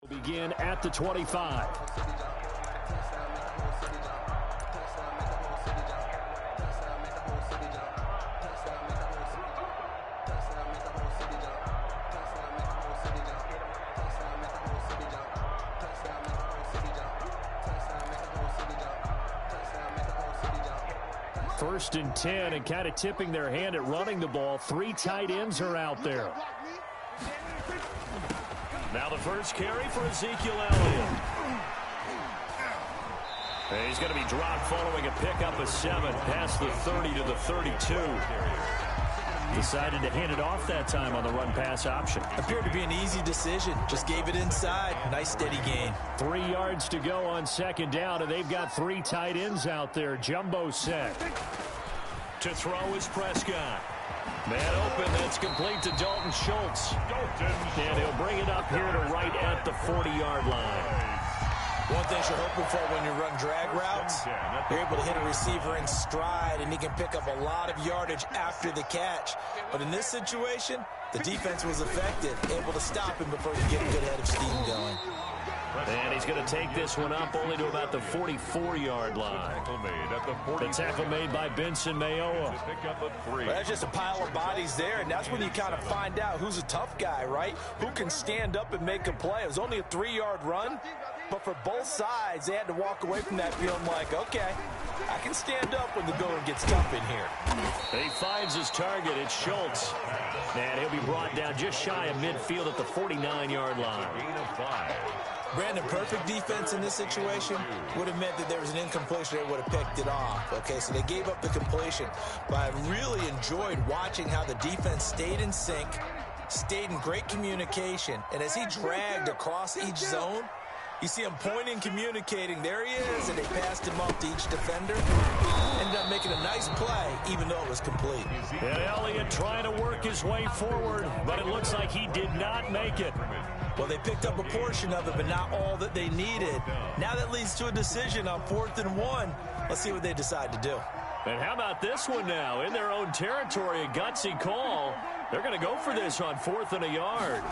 Begin at the 25. First and 10, and kind of tipping their hand at running the ball. 3 tight ends are out there. Now the first carry for Ezekiel Elliott. And he's going to be dropped following a pickup of 7 past the 30 to the 32. Decided to hand it off that time on the run-pass option. Appeared to be an easy decision. Just gave it inside. Nice steady gain. 3 yards to go on second down, and they've got 3 tight ends out there. Jumbo set. To throw is Prescott. Man open, that's complete to Dalton Schultz. And he'll bring it up here to right at the 40-yard line. One thing you're hoping for when you run drag routes, you're able to hit a receiver in stride, and he can pick up a lot of yardage after the catch. But in this situation, the defense was effective, able to stop him before he could get a good head of steam going. And he's going to take this one up only to about the 44-yard line. The tackle made by Benson Mayowa. Well, that's just a pile of bodies there, and that's when you kind of find out who's a tough guy, right? Who can stand up and make a play. It was only a 3-yard run, but for both sides, they had to walk away from that feeling like, okay, I can stand up when the going gets tough in here. He finds his target. It's Schultz. And he'll be brought down just shy of midfield at the 49-yard line. Brandon, perfect defense in this situation would have meant that there was an incompletion. They would have picked it off. Okay, so they gave up the completion. But I really enjoyed watching how the defense stayed in sync, stayed in great communication. And as he dragged across each zone, you see him pointing, communicating. There he is, and they passed him off to each defender. Ended up making a nice play, even though it was complete. And Elliott trying to work his way forward, but it looks like he did not make it. Well, they picked up a portion of it, but not all that they needed. Now that leads to a decision on 4th and 1. Let's see what they decide to do. And how about this one now? In their own territory, a gutsy call. They're going to go for this on 4th and a yard.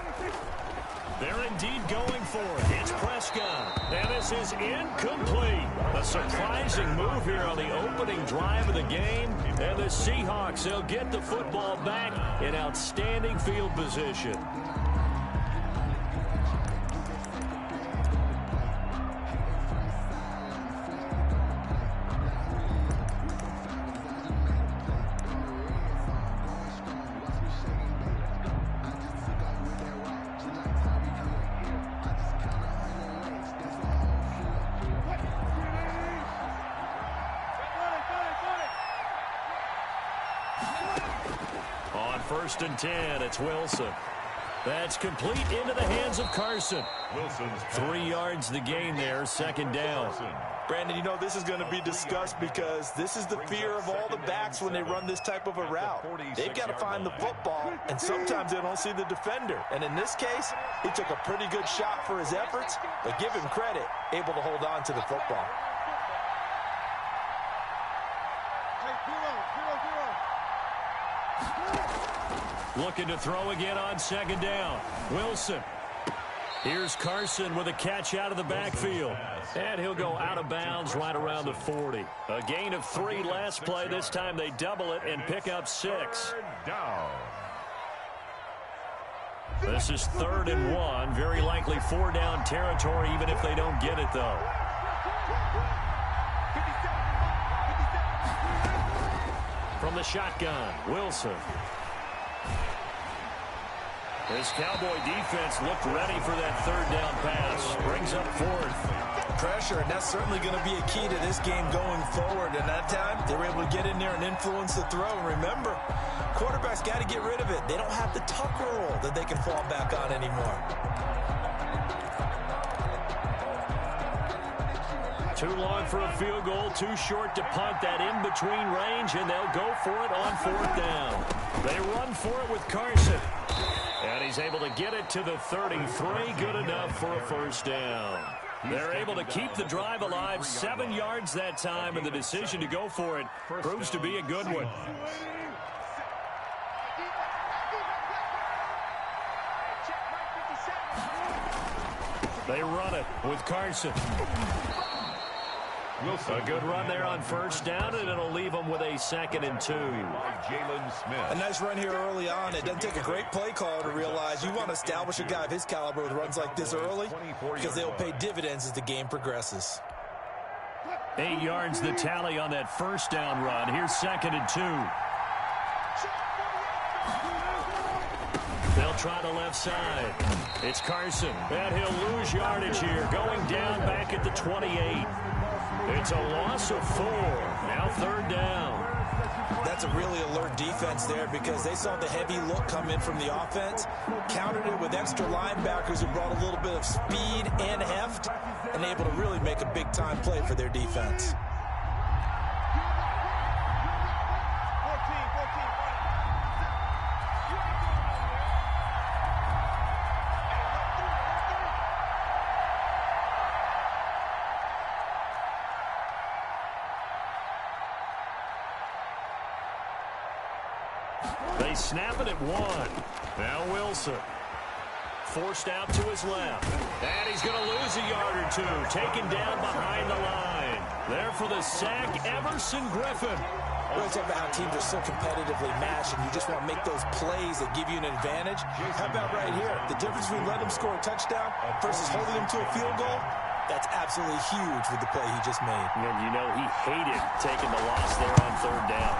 They're indeed going for it. It's Prescott. And this is incomplete. A surprising move here on the opening drive of the game. And the Seahawks, they'll get the football back in outstanding field position. First and 10, it's Wilson. That's complete into the hands of Carson. 3 yards the gain there, second down. Brandon, you know this is going to be discussed because this is the fear of all the backs when they run this type of a route. They've got to find the football, and sometimes they don't see the defender. And in this case, he took a pretty good shot for his efforts, but give him credit, able to hold on to the football. Looking to throw again on second down. Wilson. Here's Carson with a catch out of the backfield. And he'll go out of bounds right around the 40. A gain of 3 last play. This time they double it and pick up 6. This is 3rd and 1. Very likely 4-down territory, even if they don't get it, though. From the shotgun, Wilson. This Cowboy defense looked ready for that 3rd down pass. Brings up 4th. Pressure, and that's certainly going to be a key to this game going forward. And that time, they were able to get in there and influence the throw. And remember, quarterbacks got to get rid of it. They don't have the Tucker roll that they can fall back on anymore. Too long for a field goal, too short to punt. That in-between range, and they'll go for it on 4th down. They run for it with Carson. And he's able to get it to the 33. Good enough for a first down. They're able to keep the drive alive. 7 yards that time, and the decision to go for it proves to be a good one. They run it with Carson. A good run there on first down, and it'll leave them with a 2nd and 2. A nice run here early on. It doesn't take a great play caller to realize you want to establish a guy of his caliber with runs like this early because they'll pay dividends as the game progresses. 8 yards the tally on that first down run. Here's 2nd and 2. They'll try the left side. It's Carson. And he'll lose yardage here, going down back at the 28. It's a loss of 4. Now 3rd down. That's a really alert defense there because they saw the heavy look come in from the offense, countered it with extra linebackers who brought a little bit of speed and heft, and able to really make a big-time play for their defense. They snap it at 1. Now Wilson. Forced out to his left. And he's going to lose a yard or 2. Taken down behind the line. There for the sack, Everson Griffin. We're talking about how teams are so competitively matched, and you just want to make those plays that give you an advantage. How about right here? The difference between letting them score a touchdown versus holding them to a field goal, that's absolutely huge with the play he just made. And you know he hated taking the loss there on 3rd down.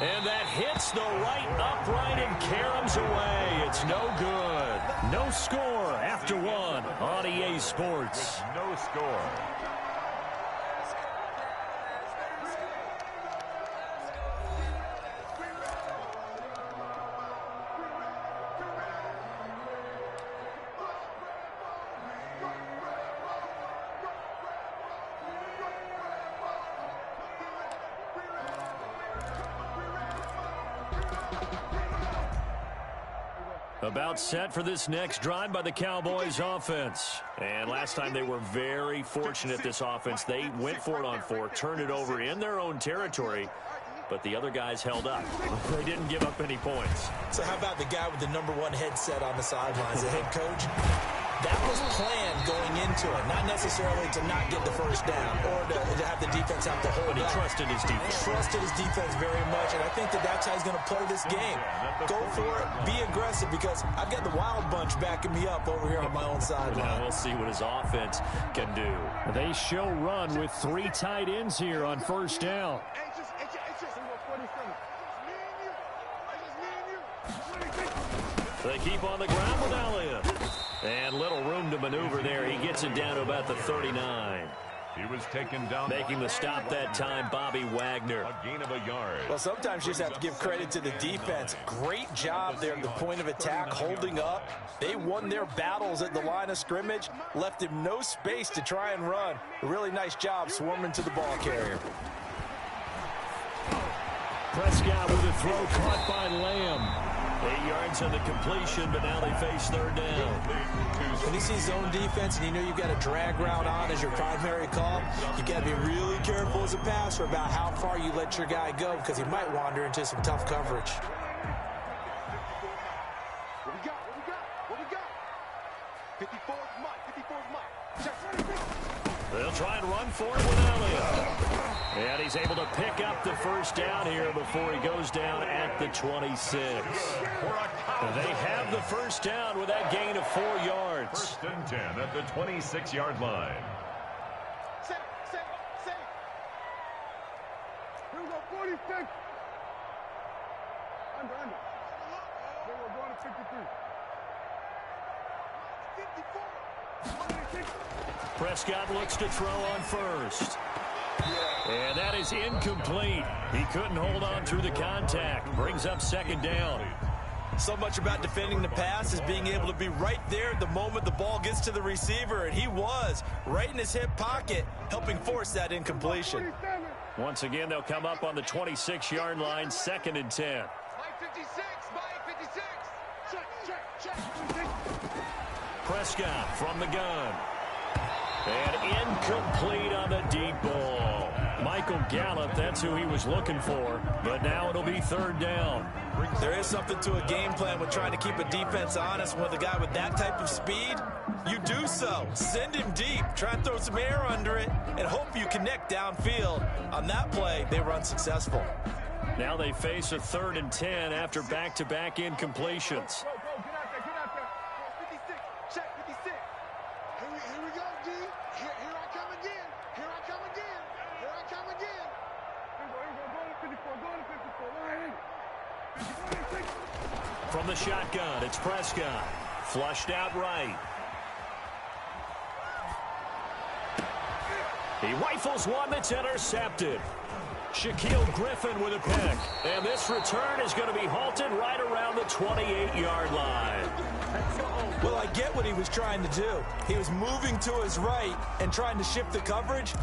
And that hits the right upright and caroms away. It's no good. No score after 1 on EA Sports. No score. About set for this next drive by the Cowboys offense. And last time they were very fortunate, this offense. They went for it on 4, turned it over in their own territory, but the other guys held up. They didn't give up any points. So how about the guy with the #1 headset on the sidelines, the head coach? That was planned going into it, not necessarily to not get the first down or to have the defense have to hold But he up. trusted his defense. Trusted his defense very much, and I think that's how he's going to play this game. Go for it, be aggressive, because I've got the wild bunch backing me up over here on my own sideline. Now we'll see what his offense can do. They show run with 3 tight ends here on first down. They keep on the ground with Elliott. And little room to maneuver there. He gets it down to about the 39. He was taken down. Making the stop that time, Bobby Wagner. A gain of a yard. Well, sometimes you just have to give credit to the defense. Great job there at the point of attack, holding up. They won their battles at the line of scrimmage, left him no space to try and run. A really nice job swarming to the ball carrier. Prescott with a throw caught by Lamb. 8 yards on the completion, but now they face 3rd down. When you see zone defense and you know you've got a drag route on as your primary call, you've got to be really careful as a passer about how far you let your guy go because he might wander into some tough coverage. What we got? 54 Mike. They'll try and run for it with Elliott. And he's able to pick up the first down here before he goes down at the 26. They have the first down with that gain of 4 yards. 1st and 10 at the 26-yard line. Set. Here we go, 46. Under. Here we're going to 53. 54. Prescott looks to throw on first. And that is incomplete. He couldn't hold on through the contact. Brings up 2nd down. So much about defending the pass is being able to be right there at the moment the ball gets to the receiver, and he was right in his hip pocket, helping force that incompletion. Once again, they'll come up on the 26-yard line, 2nd and 10. Mike 56. Check. Prescott from the gun. And incomplete on the deep ball. Michael Gallup, that's who he was looking for. But now it'll be third down. There is something to a game plan with trying to keep a defense honest. With a guy with that type of speed, you do so. Send him deep. Try and throw some air under it and hope you connect downfield. On that play, they were unsuccessful. Now they face a 3rd and 10 after back-to-back incompletions. Go, get out there. 56, check 56. Here we go, D. Here I come again. Here I come again. Here I come again. Here we go, go to 54, go to 54. From the shotgun, it's Prescott. Flushed out right. He rifles one that's intercepted. Shaquille Griffin with a pick. And this return is going to be halted right around the 28-yard line. Well, I get what he was trying to do. He was moving to his right and trying to shift the coverage,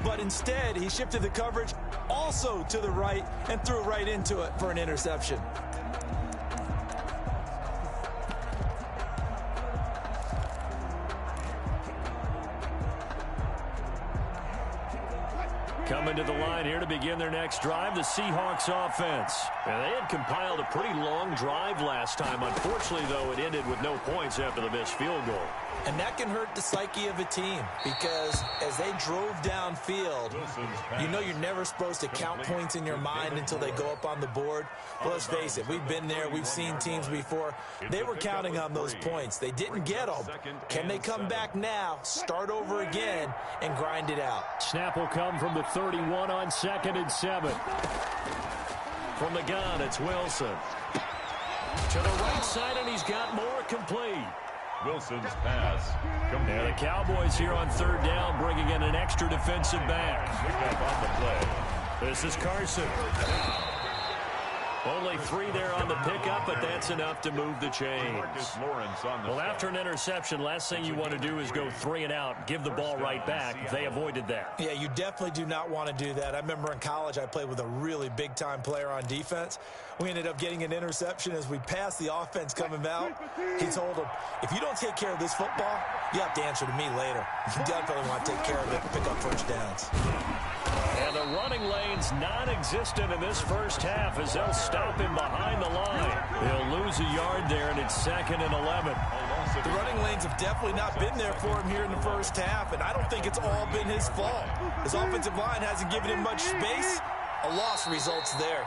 but instead he shifted the coverage also to the right and threw right into it for an interception. Coming to the line here to begin their next drive, the Seahawks offense. And they had compiled a pretty long drive last time. Unfortunately, though, it ended with no points after the missed field goal. And that can hurt the psyche of a team because as they drove downfield, you know you're never supposed to count points in your mind until they go up on the board. But let's face it, we've been there. We've seen teams before. They were counting on those points. They didn't get them. Can they come back now, start over again, and grind it out? Snap will come from the 31 on 2nd and 7. From the gun, it's Wilson. To the right side, and he's got more complete. Wilson's pass. And the Cowboys here on 3rd down, bringing in an extra defensive back. Pick up on the play. This is Carson. Only 3 there on the pickup, but that's enough to move the chains. Well, after an interception, last thing you want to do is go 3 and out, give the ball right back. They avoided that. Yeah, you definitely do not want to do that. I remember in college I played with a really big-time player on defense. We ended up getting an interception as we passed the offense coming out. He told him, if you don't take care of this football, you have to answer to me later. You definitely want to take care of it and pick up first downs. And the running lane's non-existent in this first half as they'll stop him behind the line. He'll lose a yard there, and it's 2nd and 11. The running lanes have definitely not been there for him here in the first half, and I don't think it's all been his fault. His offensive line hasn't given him much space. A loss results there.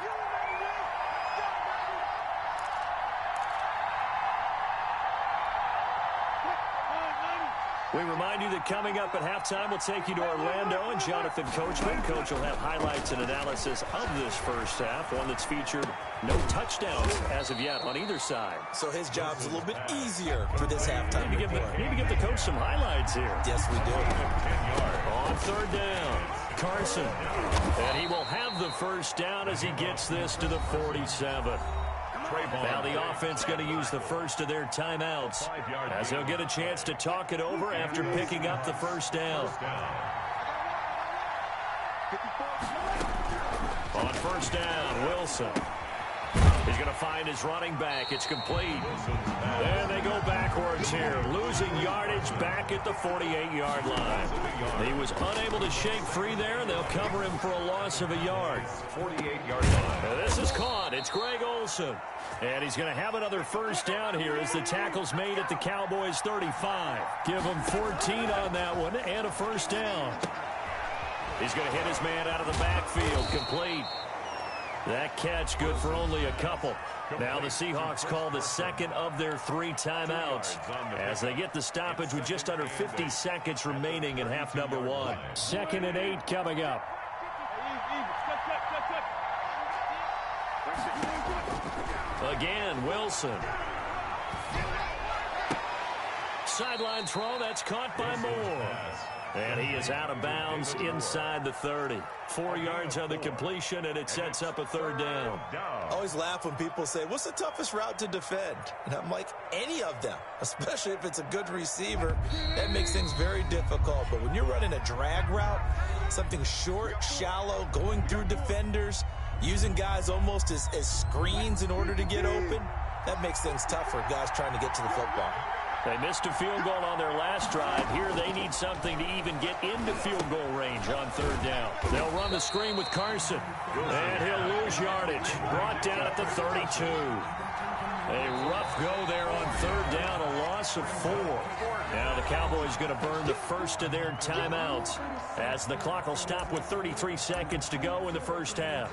We remind you that coming up at halftime, we'll take you to Orlando and Jonathan Coachman. Coach will have highlights and analysis of this first half, one that's featured no touchdowns as of yet on either side. So his job's a little bit easier for this halftime Need to give the coach some highlights here. Yes, we do. On 3rd down, Carson. And he will have the first down as he gets this to the 47. Now the offense going to use the first of their timeouts as they'll get a chance to talk it over after picking up the first down. On 1st down, Wilson. He's going to find his running back. It's complete. And they go backwards here, losing yardage back at the 48-yard line. He was unable to shake free there, and they'll cover him for a loss of a yard. 48-yard line. And this is caught. It's Greg Olsen. And he's going to have another first down here as the tackle's made at the Cowboys' 35. Give him 14 on that one and a first down. He's going to hit his man out of the backfield. Complete. That catch good for only a couple. Now the Seahawks call the second of their 3 timeouts as they get the stoppage with just under 50 seconds remaining in half number 1. 2nd and 8 coming up. Again, Wilson. Sideline throw, that's caught by Moore. And he is out of bounds inside the 30. 4 yards on the completion, and it sets up a 3rd down. I always laugh when people say, what's the toughest route to defend? And I'm like, any of them, especially if it's a good receiver. That makes things very difficult. But when you're running a drag route, something short, shallow, going through defenders, using guys almost as screens in order to get open, that makes things tough for guys trying to get to the football. They missed a field goal on their last drive. Here they need something to even get into field goal range on third down. They'll run the screen with Carson. And he'll lose yardage. Brought down at the 32. A rough go there on third down, a loss of 4. Now the Cowboys going to burn the first of their timeouts as the clock will stop with 33 seconds to go in the first half.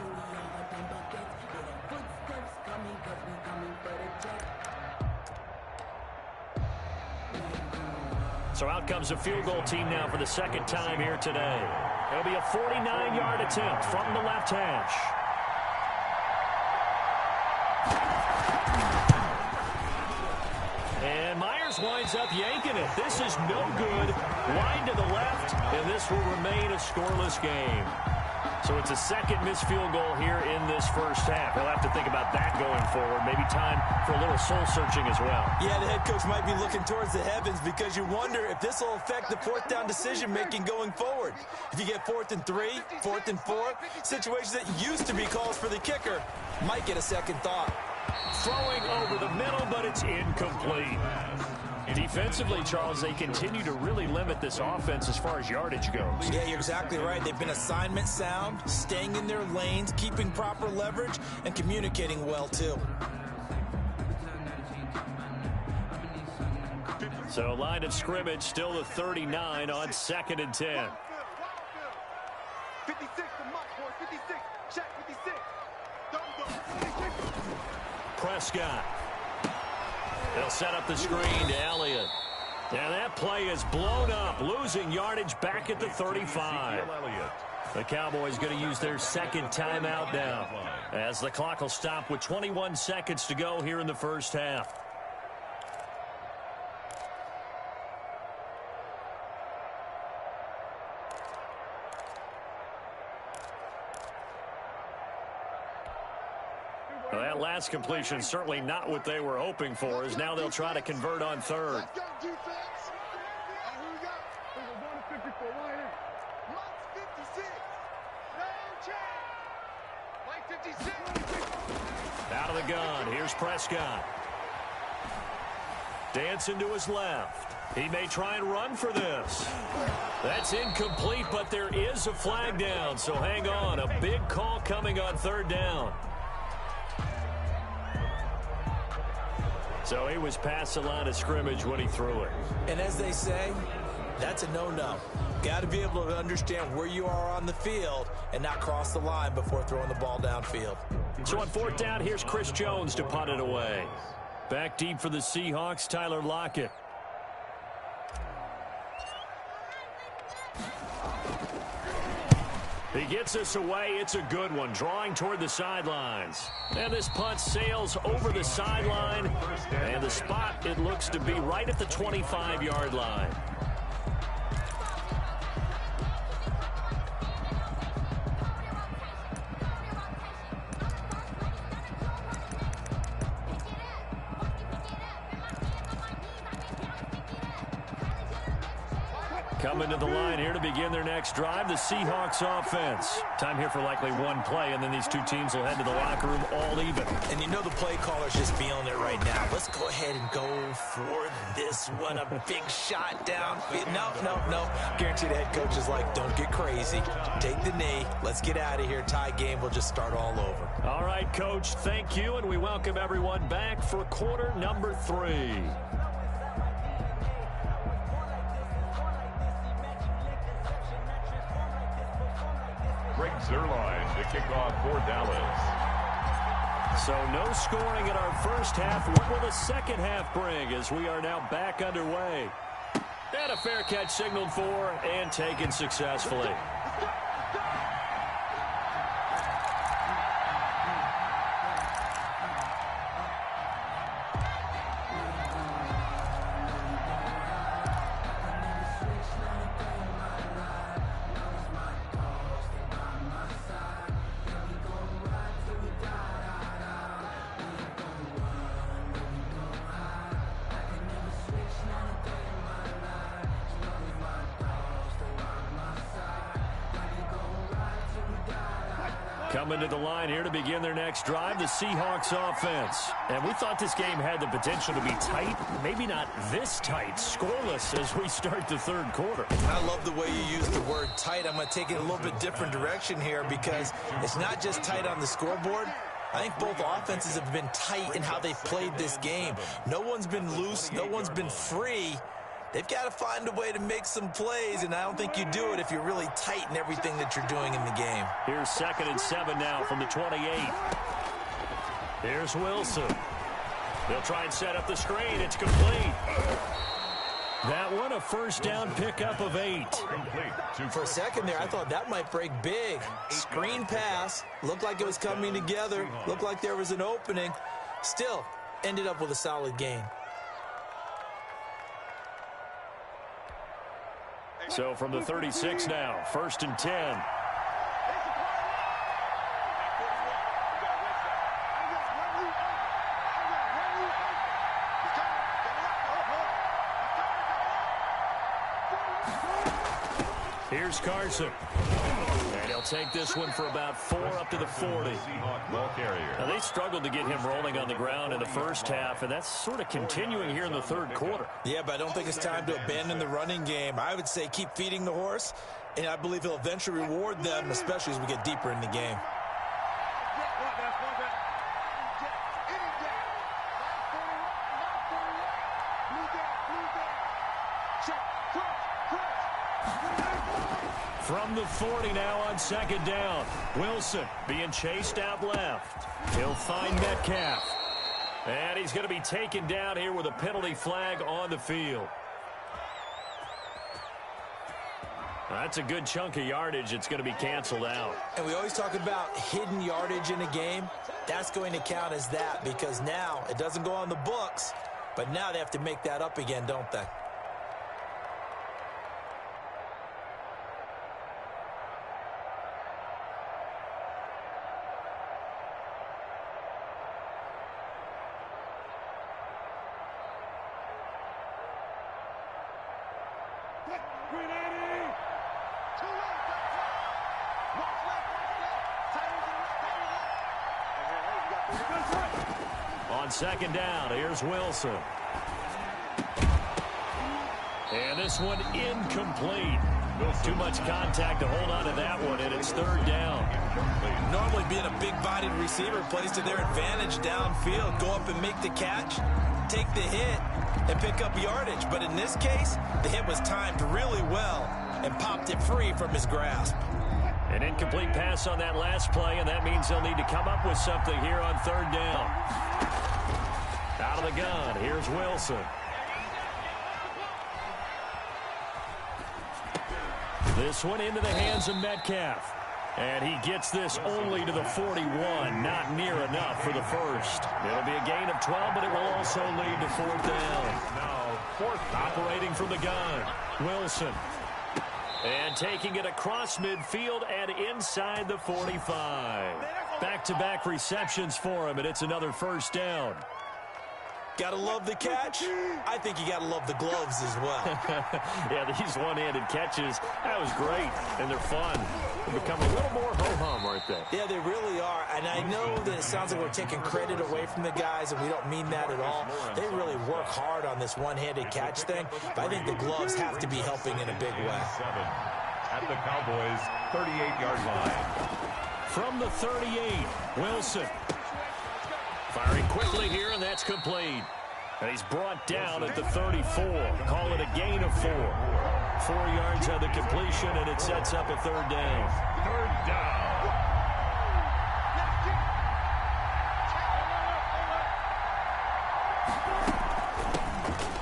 So out comes a field goal team now for the second time here today. It'll be a 49-yard attempt from the left hash. And Myers winds up yanking it. This is no good. Wide to the left, and this will remain a scoreless game. So it's a second missed field goal here in this first half. He'll have to think about that going forward. Maybe time for a little soul-searching as well. Yeah, the head coach might be looking towards the heavens because you wonder if this will affect the fourth down decision-making going forward. If you get 4th and 3, 4th and 4, situations that used to be calls for the kicker might get a second thought. Throwing over the middle, but it's incomplete. Defensively, Charles, they continue to really limit this offense as far as yardage goes. Yeah, you're exactly right. They've been assignment sound, staying in their lanes, keeping proper leverage, and communicating well, too. So, line of scrimmage still the 39 on 2nd and 10. 56 to Muck, boy. 56. Check 56. Don't go. Prescott. They'll set up the screen to Elliott. And that play is blown up, losing yardage back at the 35. The Cowboys going to use their second timeout now as the clock will stop with 21 seconds to go here in the first half. Well, that last completion certainly not what they were hoping for, as now they'll try to convert on third. Let's go, defense. And here we go. We're going to 54. Right here. Mike 56. No change. Mike 56. Out of the gun. Here's Prescott. Dancing to his left. He may try and run for this. That's incomplete, but there is a flag down, so hang on. A big call coming on third down. So he was past the line of scrimmage when he threw it. And as they say, that's a no-no. Got to be able to understand where you are on the field and not cross the line before throwing the ball downfield. So on fourth down, here's Chris Jones to punt it away. Back deep for the Seahawks, Tyler Lockett. He gets this away. It's a good one, drawing toward the sidelines. And this punt sails over the sideline. And the spot, it looks to be right at the 25-yard line. Coming to the line here to begin their next drive, the Seahawks offense. Time here for likely one play, and then these two teams will head to the locker room all even. And you know the play caller's just feeling it right now. Let's go ahead and go for this one. A big shot downfield. No. Guarantee the head coach is like, don't get crazy. Take the knee. Let's get out of here. Tie game. We'll just start all over. All right, Coach. Thank you, and we welcome everyone back for quarter number 3. Greg Zuerlein to kick off for Dallas. So no scoring in our first half. What will the second half bring as we are now back underway? And a fair catch signaled for and taken successfully. Coming to the line here to begin their next drive, the Seahawks offense. And we thought this game had the potential to be tight, maybe not this tight, scoreless as we start the third quarter. I love the way you use the word tight. I'm going to take it a little bit different direction here because it's not just tight on the scoreboard. I think both offenses have been tight in how they've played this game. No one's been loose. No one's been free. They've got to find a way to make some plays, and I don't think you do it if you're really tight in everything that you're doing in the game. Here's 2nd and 7 now from the 28. Here's Wilson. They'll try and set up the screen. It's complete. That one, a first down pickup of 8. For a second there, I thought that might break big. Screen pass. Looked like it was coming together. Looked like there was an opening. Still, ended up with a solid gain. So from the 36 now, 1st and 10. Here's Carson. And he'll take this one for about 4 up to the 40. Now, they struggled to get him rolling on the ground in the first half, and that's sort of continuing here in the third quarter. Yeah, but I don't think it's time to abandon the running game. I would say keep feeding the horse, and I believe he'll eventually reward them, especially as we get deeper in the game. From the 40 now on 2nd down. Wilson being chased out left. He'll find Metcalf. And he's going to be taken down here with a penalty flag on the field. That's a good chunk of yardage. It's going to be canceled out. And we always talk about hidden yardage in a game. That's going to count as that because now it doesn't go on the books, but now they have to make that up again, don't they? On 2nd down, here's Wilson. And this one incomplete. Too much contact to hold on to that one, and it's 3rd down. Normally being a big-bodied receiver plays to their advantage downfield. Go up and make the catch, take the hit, and pick up yardage. But in this case, the hit was timed really well and popped it free from his grasp. An incomplete pass on that last play, and that means they'll need to come up with something here on 3rd down. Out of the gun, here's Wilson. This one into the hands of Metcalf. And he gets this only to the 41, not near enough for the first. It'll be a gain of 12, but it will also lead to 4th down. Now, 4th operating from the gun. Wilson. And taking it across midfield and inside the 45. Back-to-back receptions for him, and it's another 1st down. Gotta love the catch. I think you gotta love the gloves as well. Yeah, these one-handed catches, that was great, and they're fun. They become a little more ho-hum, aren't they? Yeah, they really are, and I know that it sounds like we're taking credit away from the guys, and we don't mean that at all. They really work hard on this one-handed catch thing, but I think the gloves have to be helping in a big way. At the Cowboys' 38-yard line. From the 38, Wilson. Firing quickly here, and that's complete. And he's brought down at the 34. Call it a gain of 4. 4 yards on the completion, and it sets up a 3rd down. 3rd down.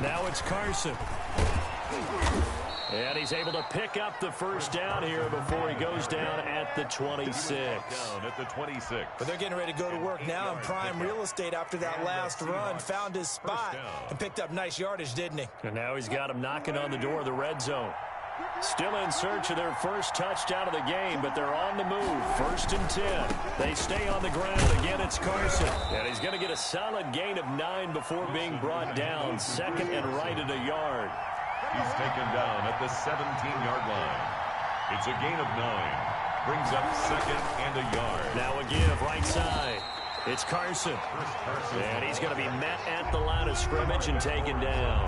Now it's Carson. And he's able to pick up the 1st down here before he goes down at the 26. Down at the 26. But they're getting ready to go to work now in prime real estate after that last run. Found his spot and picked up nice yardage, didn't he? And now he's got him knocking on the door of the red zone. Still in search of their first touchdown of the game, but they're on the move. 1st and 10. They stay on the ground. Again, it's Carson. And he's going to get a solid gain of 9 before being brought down. 2nd and right at a yard. He's taken down at the 17-yard line. It's a gain of 9. Brings up 2nd and a yard. Now a give right side. It's Carson. And he's going to be met at the line of scrimmage and taken down.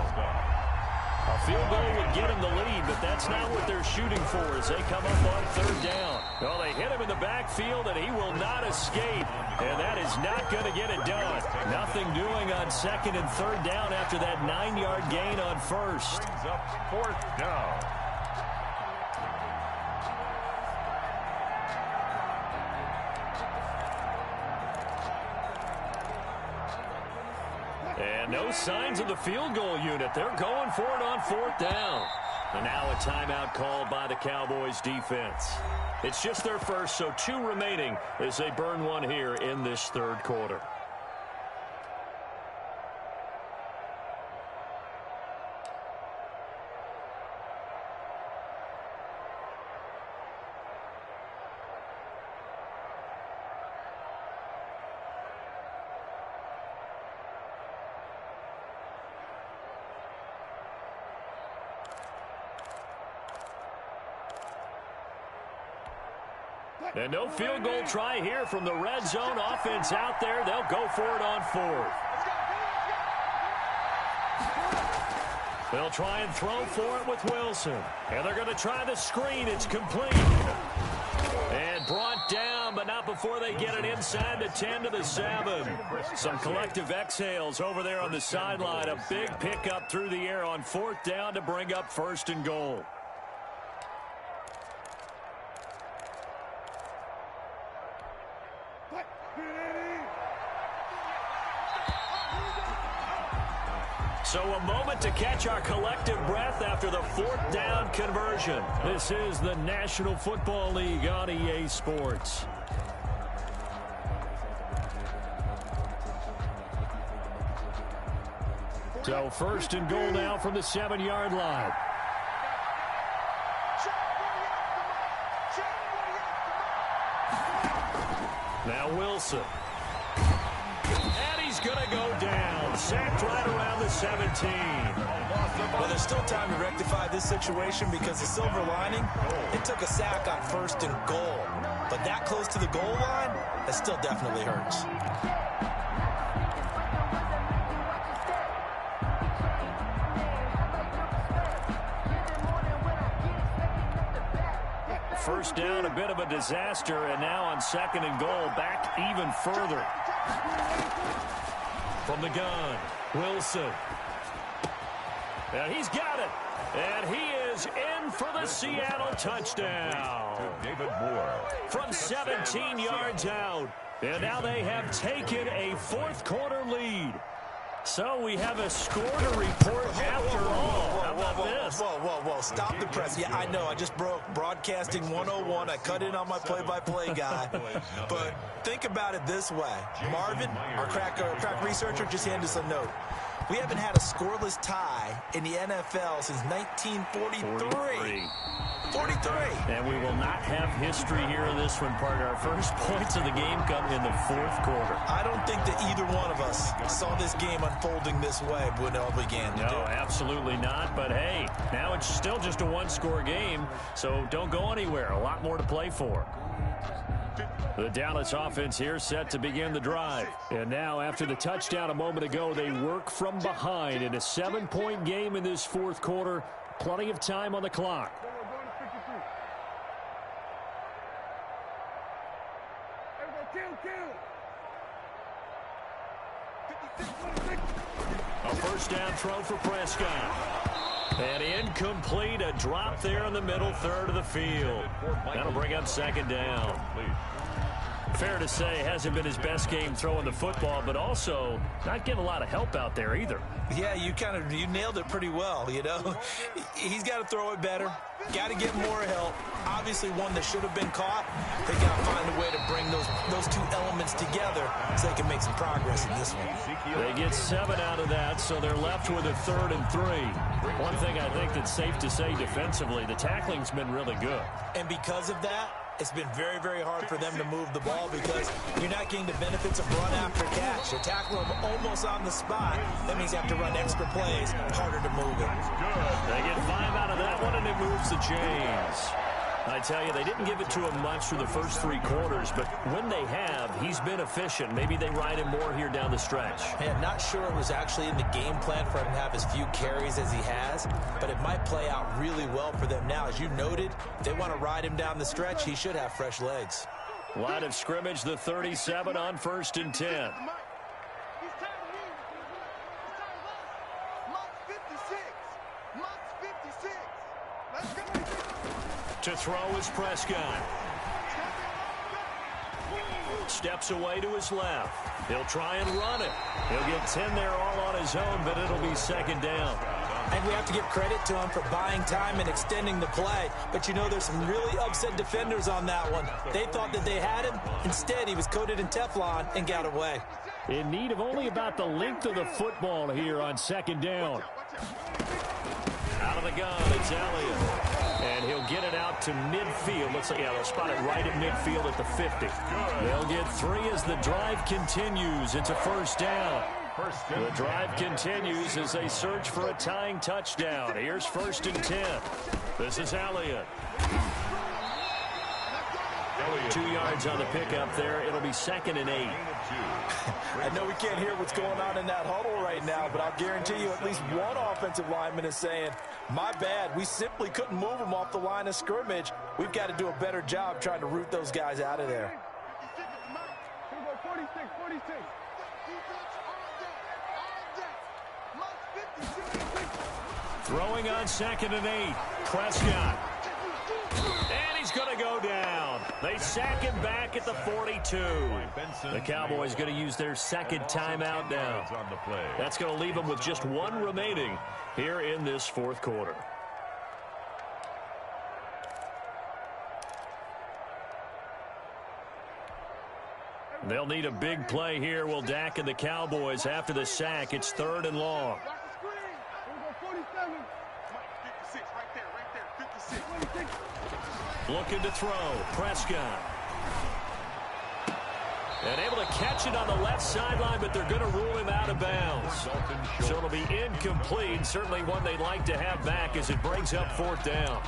A field goal would get him the lead, but that's not what they're shooting for as they come up on 3rd down. Well, they hit him in the backfield, and he will not escape. And that is not going to get it done. Nothing doing on 2nd and 3rd down after that 9-yard gain on 1st. Brings up 4th down. And no signs of the field goal unit. They're going for it on 4th down. And now a timeout called by the Cowboys defense. It's just their first, so 2 remaining as they burn one here in this 3rd quarter. And no field goal try here from the red zone. Offense out there. They'll go for it on 4th. They'll try and throw for it with Wilson. And they're going to try the screen. It's complete. And brought down, but not before they get it inside the 10 to the 7. Some collective exhales over there on the sideline. A big pickup through the air on 4th down to bring up 1st and goal. So a moment to catch our collective breath after the 4th down conversion. This is the National Football League on EA Sports. So 1st and goal now from the 7-yard line. Now Wilson. And he's going to go down. Sacked right around the 17. Well, there's still time to rectify this situation because the silver lining, it took a sack on 1st and goal. But that close to the goal line, that still definitely hurts. First down, a bit of a disaster, and now on 2nd and goal, back even further. From the gun, Wilson. And he's got it. And he is in for the Seattle touchdown. David Moore. From 17 yards out. And now they have taken a 4th quarter lead. So we have a score to report after all. How about this? Whoa. Stop the press. Yeah, I know. I just broke broadcasting 101. I cut in on my play-by-play guy. But think about it this way. Marvin, our crack researcher, just handed us a note. We haven't had a scoreless tie in the NFL since 1943. 43. And we will not have history here in this one, partner. Our first points of the game come in the 4th quarter. I don't think that either one of us saw this game unfolding this way when it all began. No, absolutely not. But, hey, now it's still just a 1-score game, so don't go anywhere. A lot more to play for. The Dallas offense here set to begin the drive. And now, after the touchdown a moment ago, they work from behind in a 7-point game in this 4th quarter. Plenty of time on the clock. A first down throw for Prescott. And incomplete, a drop there in the middle third of the field. That'll bring up 2nd down. Fair to say, hasn't been his best game throwing the football, but also not getting a lot of help out there either. Yeah, you nailed it pretty well, you know. He's got to throw it better. Got to get more help. Obviously, one that should have been caught. They got to find a way to bring those 2 elements together so they can make some progress in this one. They get 7 out of that, so they're left with a 3rd and 3. One thing I think that's safe to say defensively, the tackling's been really good. And because of that, it's been very, very hard for them to move the ball because you're not getting the benefits of run after catch. You tackle them almost on the spot. That means you have to run extra plays, harder to move it. They get 5 out of that one, and it moves the chains. I tell you, they didn't give it to him much for the first 3 quarters, but when they have, he's been efficient. Maybe they ride him more here down the stretch. Hey, I'm not sure it was actually in the game plan for him to have as few carries as he has, but it might play out really well for them now. As you noted, if they want to ride him down the stretch, he should have fresh legs. Line of scrimmage, the 37 on 1st and 10. To throw is Prescott. Steps away to his left. He'll try and run it. He'll get 10 there all on his own, but it'll be 2nd down. And we have to give credit to him for buying time and extending the play. But you know, there's some really upset defenders on that one. They thought that they had him. Instead, he was coated in Teflon and got away. In need of only about the length of the football here on 2nd down. Out of the gun, it's Elliott. And he'll get it out to midfield. Looks like, yeah, they'll spot it right at midfield at the 50. They'll get 3 as the drive continues. It's a 1st down. The drive continues as they search for a tying touchdown. Here's 1st and 10. This is Elliott. 2 yards on the pickup there. It'll be 2nd and 8. I know we can't hear what's going on in that huddle right now, but I'll guarantee you at least one offensive lineman is saying, my bad, we simply couldn't move them off the line of scrimmage. We've got to do a better job trying to root those guys out of there. 46. Throwing on 2nd and 8. Prescott. And he's going to go down. They sack him back at the 42. The Cowboys going to use their 2nd timeout now. That's going to leave them with just 1 remaining here in this 4th quarter. They'll need a big play here, will Dak and the Cowboys after the sack. It's 3rd and long. Looking to throw. Prescott. And able to catch it on the left sideline, but they're going to rule him out of bounds. So it'll be incomplete. Certainly one they'd like to have back as it brings up 4th down.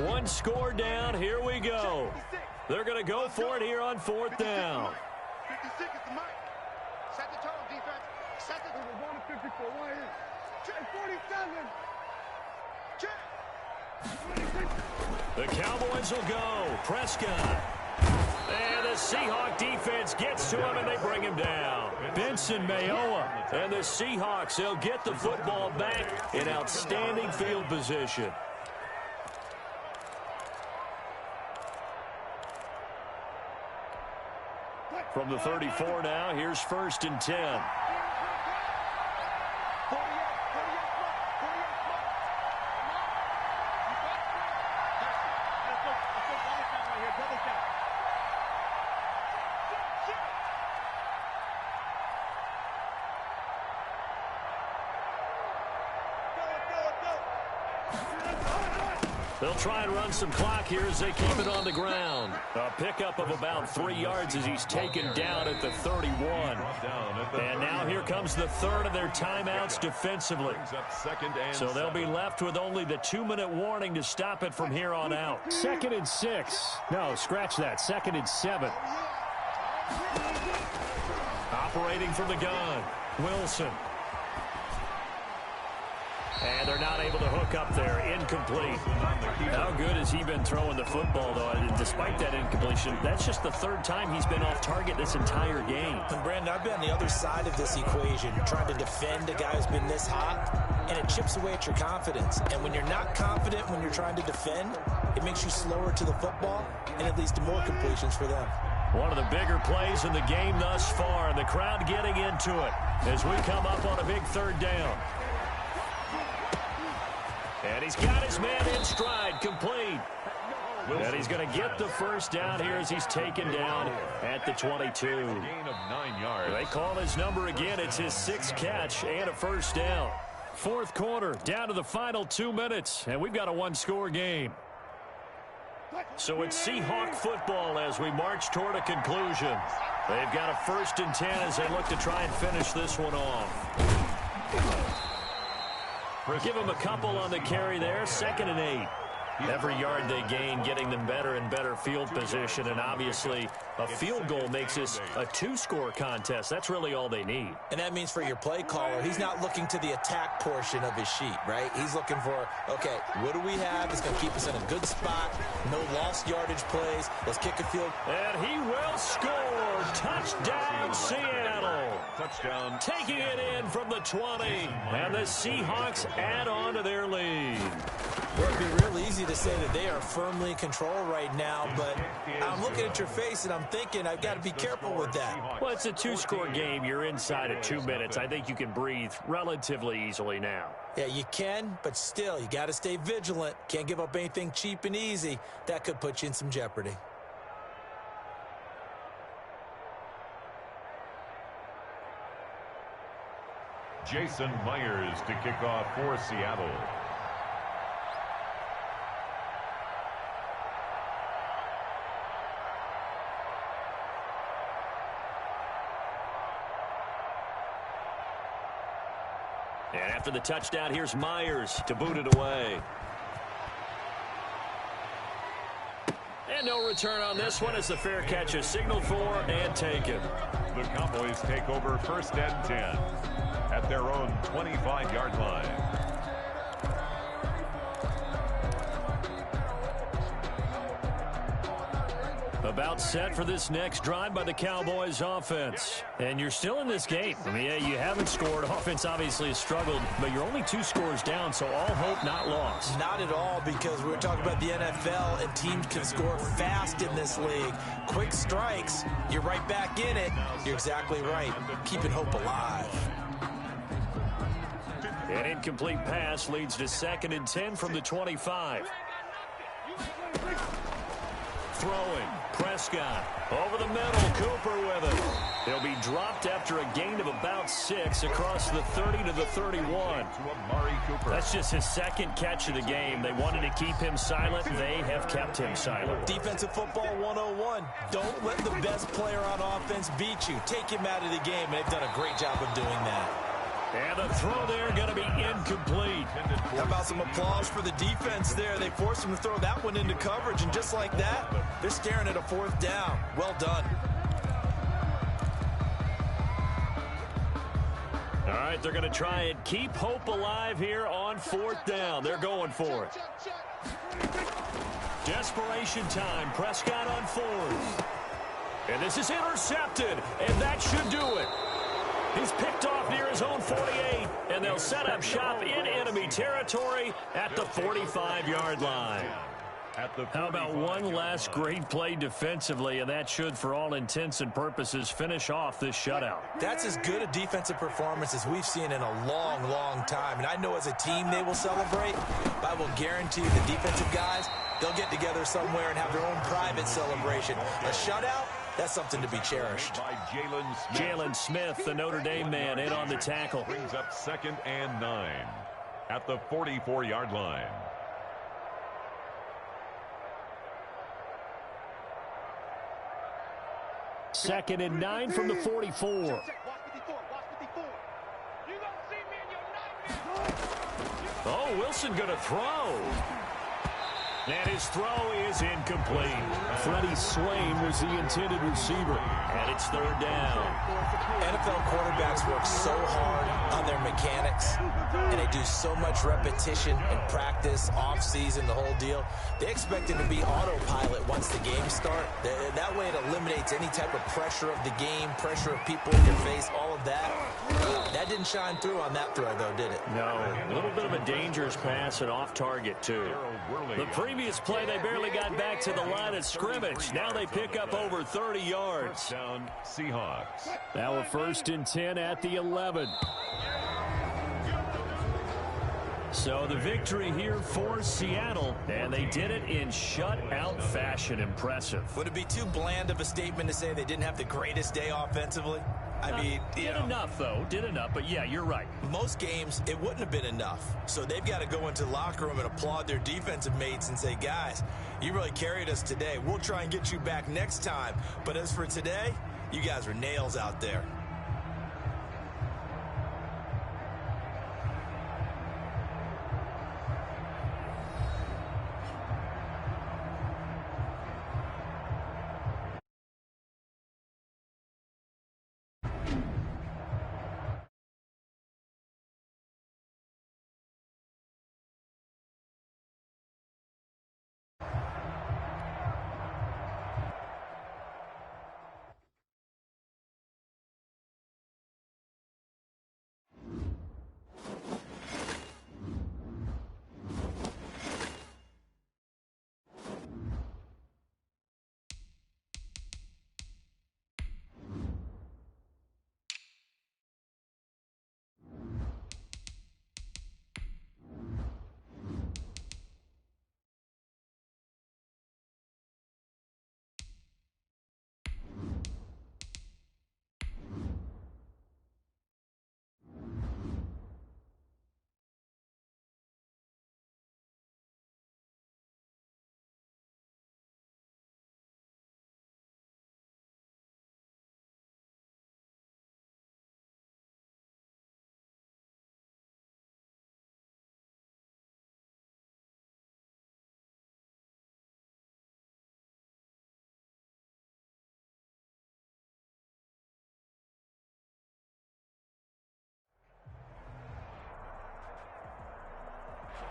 One score down. Here we go. They're going to go for it here on 4th down. 56 is the mic. Set the tone, defense. Set the tone. 154. 1 here. Check 47. Check. The Cowboys will go. Prescott. And the Seahawk defense gets to him, and they bring him down. Benson Mayowa. And the Seahawks, they'll get the football back in outstanding field position. From the 34 now, here's 1st and 10. They'll try and run some clock here as they keep it on the ground. A pickup of about 3 yards as he's taken down at the 31. And now here comes the 3rd of their timeouts defensively. So they'll be left with only the 2-minute warning to stop it from here on out. 2nd and 6. No, scratch that. 2nd and 7. Operating from the gun. Wilson. And they're not able to hook up there. Incomplete. How good has he been throwing the football, though? And despite that incompletion, that's just the 3rd time he's been off target this entire game. And, Brandon, I've been on the other side of this equation, trying to defend a guy who's been this hot, and it chips away at your confidence. And when you're not confident when you're trying to defend, it makes you slower to the football, and it leads to more completions for them. One of the bigger plays in the game thus far, and the crowd getting into it as we come up on a big 3rd down. And he's got his man in stride, complete. And he's going to get the first down here as he's taken down at the 22. Gain of 9 yards. They call his number again. It's his 6th catch and a first down. Fourth quarter, down to the final 2 minutes, and we've got a one-score game. So it's Seahawk football as we march toward a conclusion. They've got a 1st and 10 as they look to try and finish this one off. Give them a couple on the carry there. 2nd and 8. Every yard they gain getting them better and better field position, and obviously a field goal makes this a 2-score contest. That's really all they need. And that means for your play caller, he's not looking to the attack portion of his sheet, right? He's looking for, okay, what do we have that's going to keep us in a good spot? No lost yardage plays. Let's kick a field. And he will score. Touchdown, Seattle. Touchdown. Taking it in from the 20. And the Seahawks add on to their lead. Well, it'd be real easy to say that they are firmly in control right now, but I'm looking at your face and I'm thinking I've got to be careful with that. Well, it's a 2-score game. You're inside of 2 minutes. I think you can breathe relatively easily now. Yeah, you can, but still, you got to stay vigilant. Can't give up anything cheap and easy. That could put you in some jeopardy. Jason Myers to kick off for Seattle. And after the touchdown, here's Myers to boot it away. And no return on this one as the fair catch is signaled for and taken. The Cowboys take over 1st and 10 at their own 25-yard line. About set for this next drive by the Cowboys offense. And you're still in this game. I mean, yeah, you haven't scored. Offense obviously has struggled, but you're only 2 scores down, so all hope not lost. Not at all, because we were talking about the NFL, and teams can score fast in this league. Quick strikes, you're right back in it. You're exactly right. Keeping hope alive. An incomplete pass leads to 2nd and 10 from the 25. Throwing. Prescott over the middle. Cooper with it. He'll be dropped after a gain of about 6 across the 30 to the 31. That's just his 2nd catch of the game. They wanted to keep him silent. They have kept him silent. Defensive football 101. Don't let the best player on offense beat you. Take him out of the game, and they've done a great job of doing that. And the throw there going to be incomplete. How about some applause for the defense there? They forced him to throw that one into coverage, and just like that, they're staring at a 4th down. Well done. All right, they're going to try and keep hope alive here on 4th down. They're going for it. Desperation time. Prescott on 4th. And this is intercepted, and that should do it. He's picked off near his own 48, and they'll set up shop in enemy territory at the 45-yard line. How about one last great play defensively, and that should, for all intents and purposes, finish off this shutout. That's as good a defensive performance as we've seen in a long, long time. And I know as a team they will celebrate, but I will guarantee you the defensive guys, they'll get together somewhere and have their own private celebration. A shutout? That's something to be cherished. Jalen Smith, the Notre Dame man, in on the tackle. Brings up 2nd and 9 at the 44-yard line. Second and 9 from the 44. Oh, Wilson going to throw. And his throw is incomplete. Freddie Swain was the intended receiver. And it's 3rd down. NFL quarterbacks work so hard on their mechanics, and they do so much repetition and practice, off-season, the whole deal. They expect it to be autopilot once the game starts. That way it eliminates any type of pressure of the game, pressure of people in your face, all of that. That didn't shine through on that throw, though, did it? No. A little bit of a dangerous pass and off target, too. The previous play, they barely got back to the line of scrimmage. Now they pick up over 30 yards. Down, Seahawks. Now a 1st and 10 at the 11. So the victory here for Seattle, and they did it in shutout fashion. Impressive. Would it be too bland of a statement to say they didn't have the greatest day offensively? I mean, did enough, though. Did enough, but yeah, you're right. Most games, it wouldn't have been enough. So they've got to go into the locker room and applaud their defensive mates and say, guys, you really carried us today. We'll try and get you back next time. But as for today, you guys were nails out there.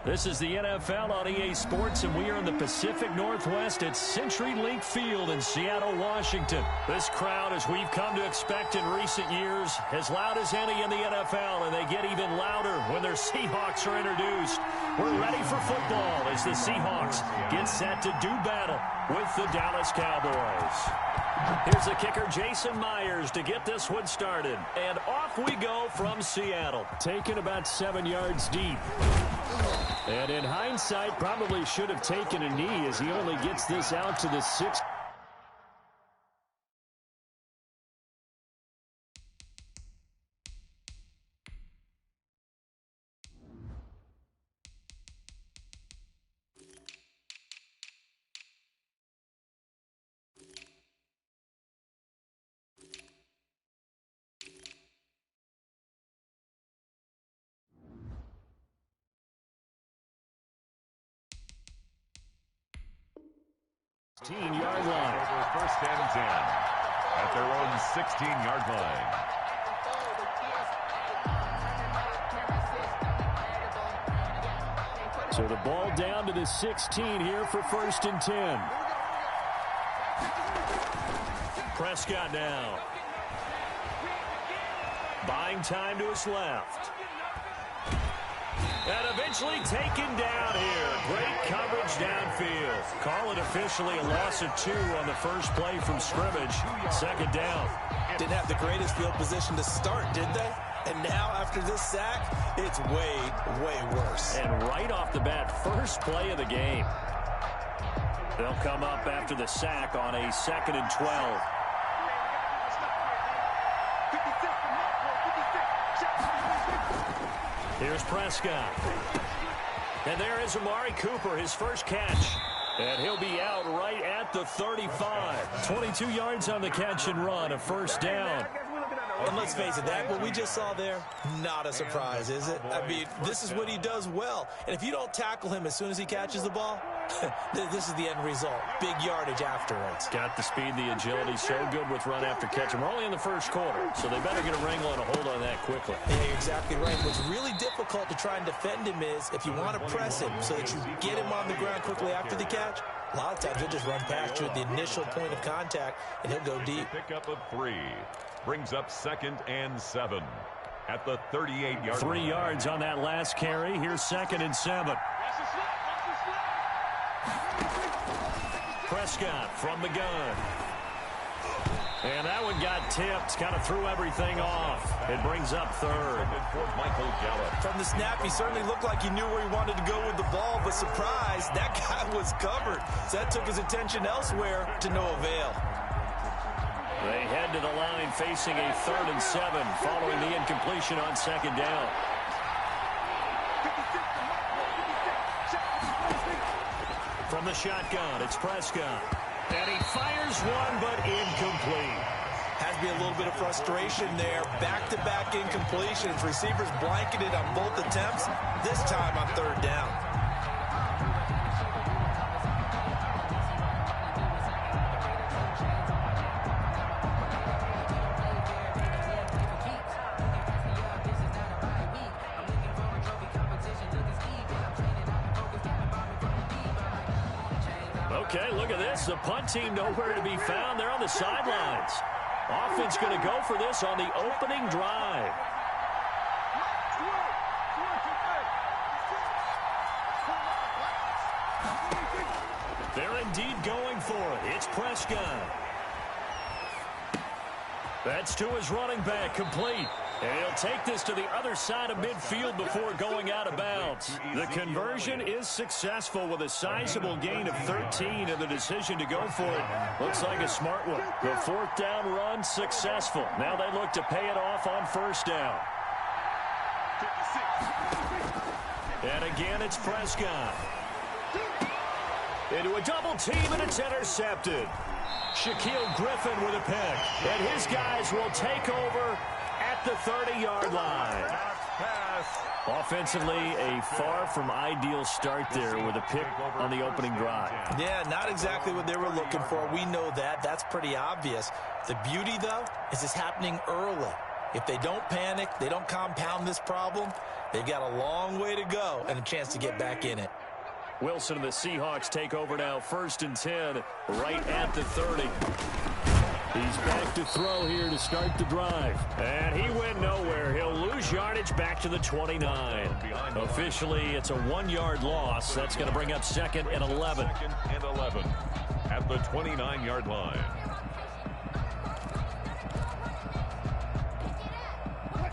This is the NFL on EA Sports, and we are in the Pacific Northwest at CenturyLink Field in Seattle, Washington. This crowd, as we've come to expect in recent years, as loud as any in the NFL, and they get even louder when their Seahawks are introduced. We're ready for football as the Seahawks get set to do battle with the Dallas Cowboys. Here's the kicker, Jason Myers, to get this one started. And off we go from Seattle, taken about 7 yards deep. And in hindsight, probably should have taken a knee as he only gets this out to the 6. Yard line. Over first and 10 at their own 16-yard line. So the ball down to the 16 here for first and 10. Prescott now. Buying time to his left. And eventually taken down here. Great coverage downfield. Call it officially a loss of 2 on the first play from scrimmage. Second down. Didn't have the greatest field position to start, did they? And now after this sack, it's way, way worse. And right off the bat, first play of the game. They'll come up after the sack on a 2nd and 12. Here's Prescott. And there is Amari Cooper, his first catch. And he'll be out right at the 35. 22 yards on the catch and run, a first down. And let's face it, that what we just saw there, not a surprise, is it? I mean, this is what he does well. And if you don't tackle him as soon as he catches the ball, this is the end result. Big yardage afterwards. Got the speed, the agility, so good with run after catch. And we're only in the first quarter, so they better get a wrangle and a hold on that quickly. Yeah, you're exactly right. What's really difficult to try and defend him is if you want to press him so that you get him on the ground quickly after the catch, a lot of times he'll just run past you at the initial point of contact, and he'll go deep. Pickup of 3 brings up 2nd and 7 at the 38-yard line. 3 yards on that last carry. Here's 2nd and 7. Prescott from the gun. And that one got tipped, kind of threw everything off. It brings up third. From the snap, he certainly looked like he knew where he wanted to go with the ball, but surprise, that guy was covered. So that took his attention elsewhere to no avail. They head to the line facing a 3rd and 7 following the incompletion on 2nd down. From the shotgun, it's Prescott. And he fires one, but incomplete. Has to be a little bit of frustration there. Back-to-back incompletions. Receivers blanketed on both attempts, this time on 3rd down. Okay, look at this. The punt team nowhere to be found. They're on the sidelines. Offense going to go for this on the opening drive. They're indeed going for it. It's Prescott. That's to his running back, complete. And he'll take this to the other side of midfield before going out of bounds. The conversion is successful with a sizable gain of 13, and the decision to go for it looks like a smart one. The 4th down run successful. Now they look to pay it off on 1st down. And again, it's Prescott. Into a double team, and it's intercepted. Shaquille Griffin with a pick. And his guys will take over at the 30-yard line. Offensively, a far from ideal start there with a pick on the opening drive. Yeah, not exactly what they were looking for. We know that. That's pretty obvious. The beauty, though, is it's happening early. If they don't panic, they don't compound this problem, they've got a long way to go and a chance to get back in it. Wilson and the Seahawks take over now, 1st and 10, right at the 30. He's back to throw here to start the drive. And he went nowhere. He'll lose yardage back to the 29. Officially, it's a 1-yard loss. That's going to bring up 2nd and 11. 2nd and 11 at the 29-yard line.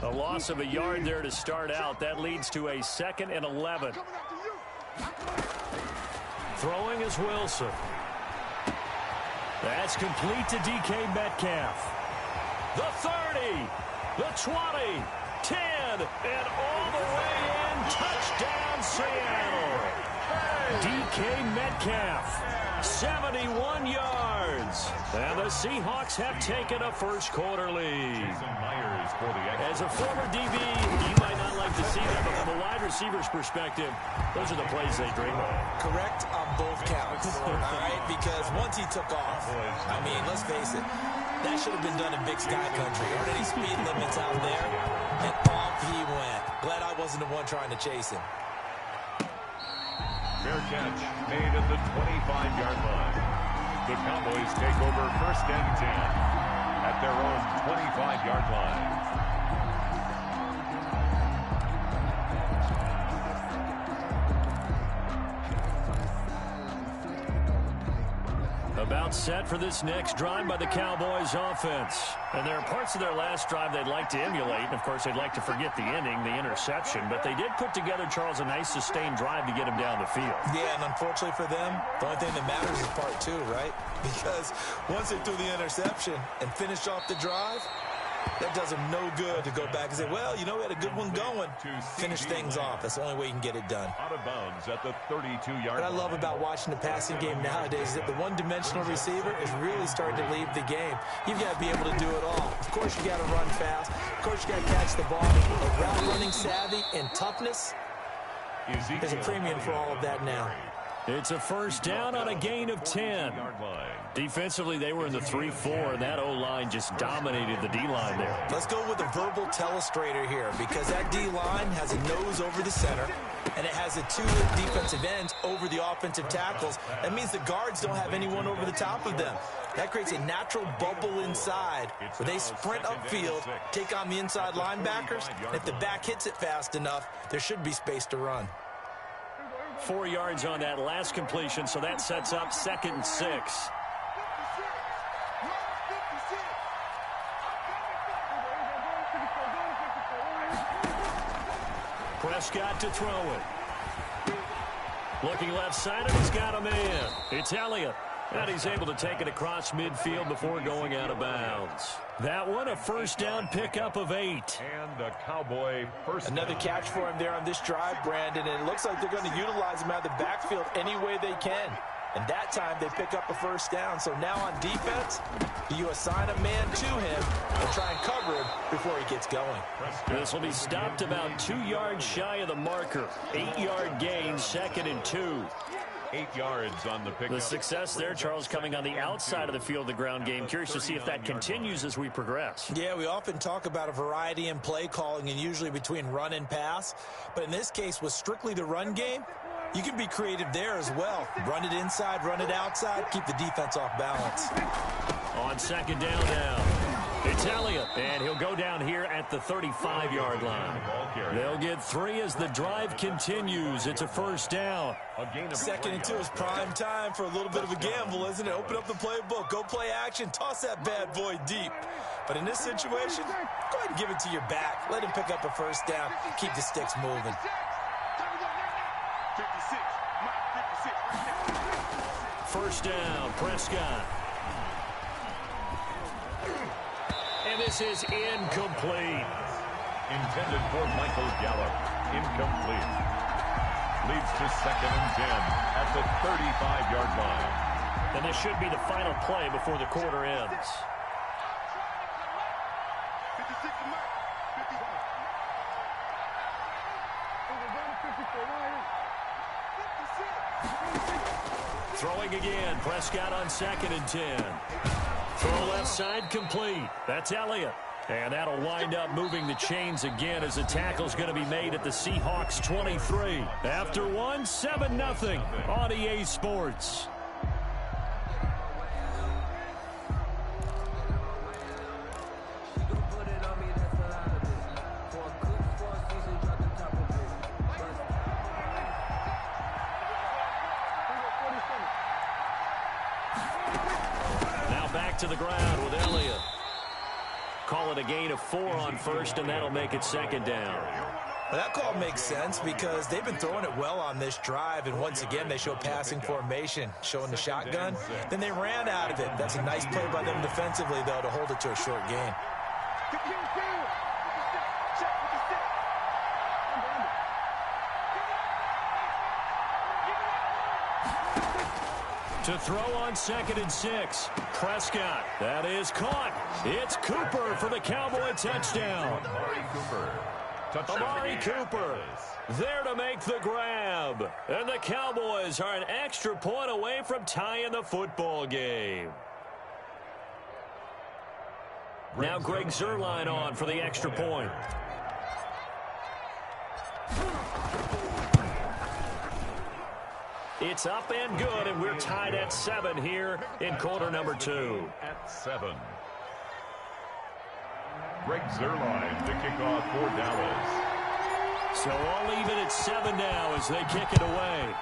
A loss of a yard there to start out. That leads to a 2nd and 11. Throwing is Wilson. That's complete to DK Metcalf. The 30, the 20, 10, and all the way in. Touchdown, Seattle. DK Metcalf, 71 yards. And the Seahawks have taken a first-quarter lead. As a former DB, you might not like to see that, but from a wide receiver's perspective, those are the plays they dream of. Correct on both counts, all right? Because once he took off, I mean, let's face it, that should have been done in Big Sky Country. Aren't any speed limits out there? And off he went. Glad I wasn't the one trying to chase him. Fair catch made at the 25-yard line. The Cowboys take over 1st and 10 at their own 25-yard line. About set for this next drive by the Cowboys offense. And there are parts of their last drive they'd like to emulate. And, of course, they'd like to forget the ending, the interception. But they did put together, Charles, a nice sustained drive to get him down the field. Yeah, and unfortunately for them, the only thing that matters is part 2, right? Because once they threw the interception and finished off the drive, that does them no good to go back and say, well, you know, we had a good one going. Finish things off. That's the only way you can get it done. Out of bounds at the 32-yard line. What I love about watching the passing game nowadays is that the one-dimensional receiver is really starting to leave the game. You've got to be able to do it all. Of course, you got to run fast. Of course, you got to catch the ball. But route running savvy and toughness, there's a premium for all of that now. It's a 1st down on a gain of 10. Defensively, they were in the 3-4, and that O-line just dominated the D-line there. Let's go with a verbal telestrator here, because that D-line has a nose over the center, and it has the 2 defensive ends over the offensive tackles. That means the guards don't have anyone over the top of them. That creates a natural bubble inside where they sprint upfield, take on the inside linebackers, and if the back hits it fast enough, there should be space to run. 4 yards on that last completion, so that sets up 2nd and 6. Prescott to throw it. Looking left side, and he's got a man. It's Elliott. And he's able to take it across midfield before going out of bounds. That one, a first down pickup of 8. And a Cowboy first down. Another catch for him there on this drive, Brandon, and it looks like they're going to utilize him out of the backfield any way they can. And that time they pick up a first down. So now on defense, you assign a man to him and try and cover him before he gets going. This will be stopped about 2 yards shy of the marker. 8-yard gain, 2nd and 2. 8 yards on the pickup. The success there, Charles, coming on the outside of the field, the ground game. Curious to see if that continues as we progress. Yeah, we often talk about a variety in play calling and usually between run and pass. But in this case, with strictly the run game, you can be creative there as well. Run it inside, run it outside, keep the defense off balance. On 2nd down now, it's Elliott, and he'll go down here at the 35-yard line. They'll get 3 as the drive continues. It's a first down. 2nd and 2 is prime time for a little bit of a gamble, isn't it? Open up the playbook, go play action, toss that bad boy deep. But in this situation, go ahead and give it to your back. Let him pick up a first down. Keep the sticks moving. 56. Mike, 56. First down, Prescott. And this is incomplete. Intended for Michael Gallup. Incomplete. Leads to 2nd and 10 at the 35-yard line. And this should be the final play before the quarter ends. 56 Mike. 56. Throwing again, Prescott on 2nd and 10. Throw left side complete. That's Elliott. And that'll wind up moving the chains again as the tackle's going to be made at the Seahawks 23. After one, 7-0 on EA Sports. To the ground with Elliott. Call it a gain of 4 on first, and that'll make it 2nd down. Well, that call makes sense because they've been throwing it well on this drive, and once again they show passing formation, showing the shotgun. Then they ran out of it. That's a nice play by them defensively, though, to hold it to a short gain. To throw on 2nd and 6. Prescott. That is caught. It's Cooper for the Cowboy touchdown. Amari Cooper there to make the grab. And the Cowboys are an extra point away from tying the football game. Now Greg Zuerlein on for the extra point. It's up and good, and we're tied at 7 here in quarter number 2. At 7. Greg Zuerlein to kick off for Dallas. So all even at 7 now as they kick it away.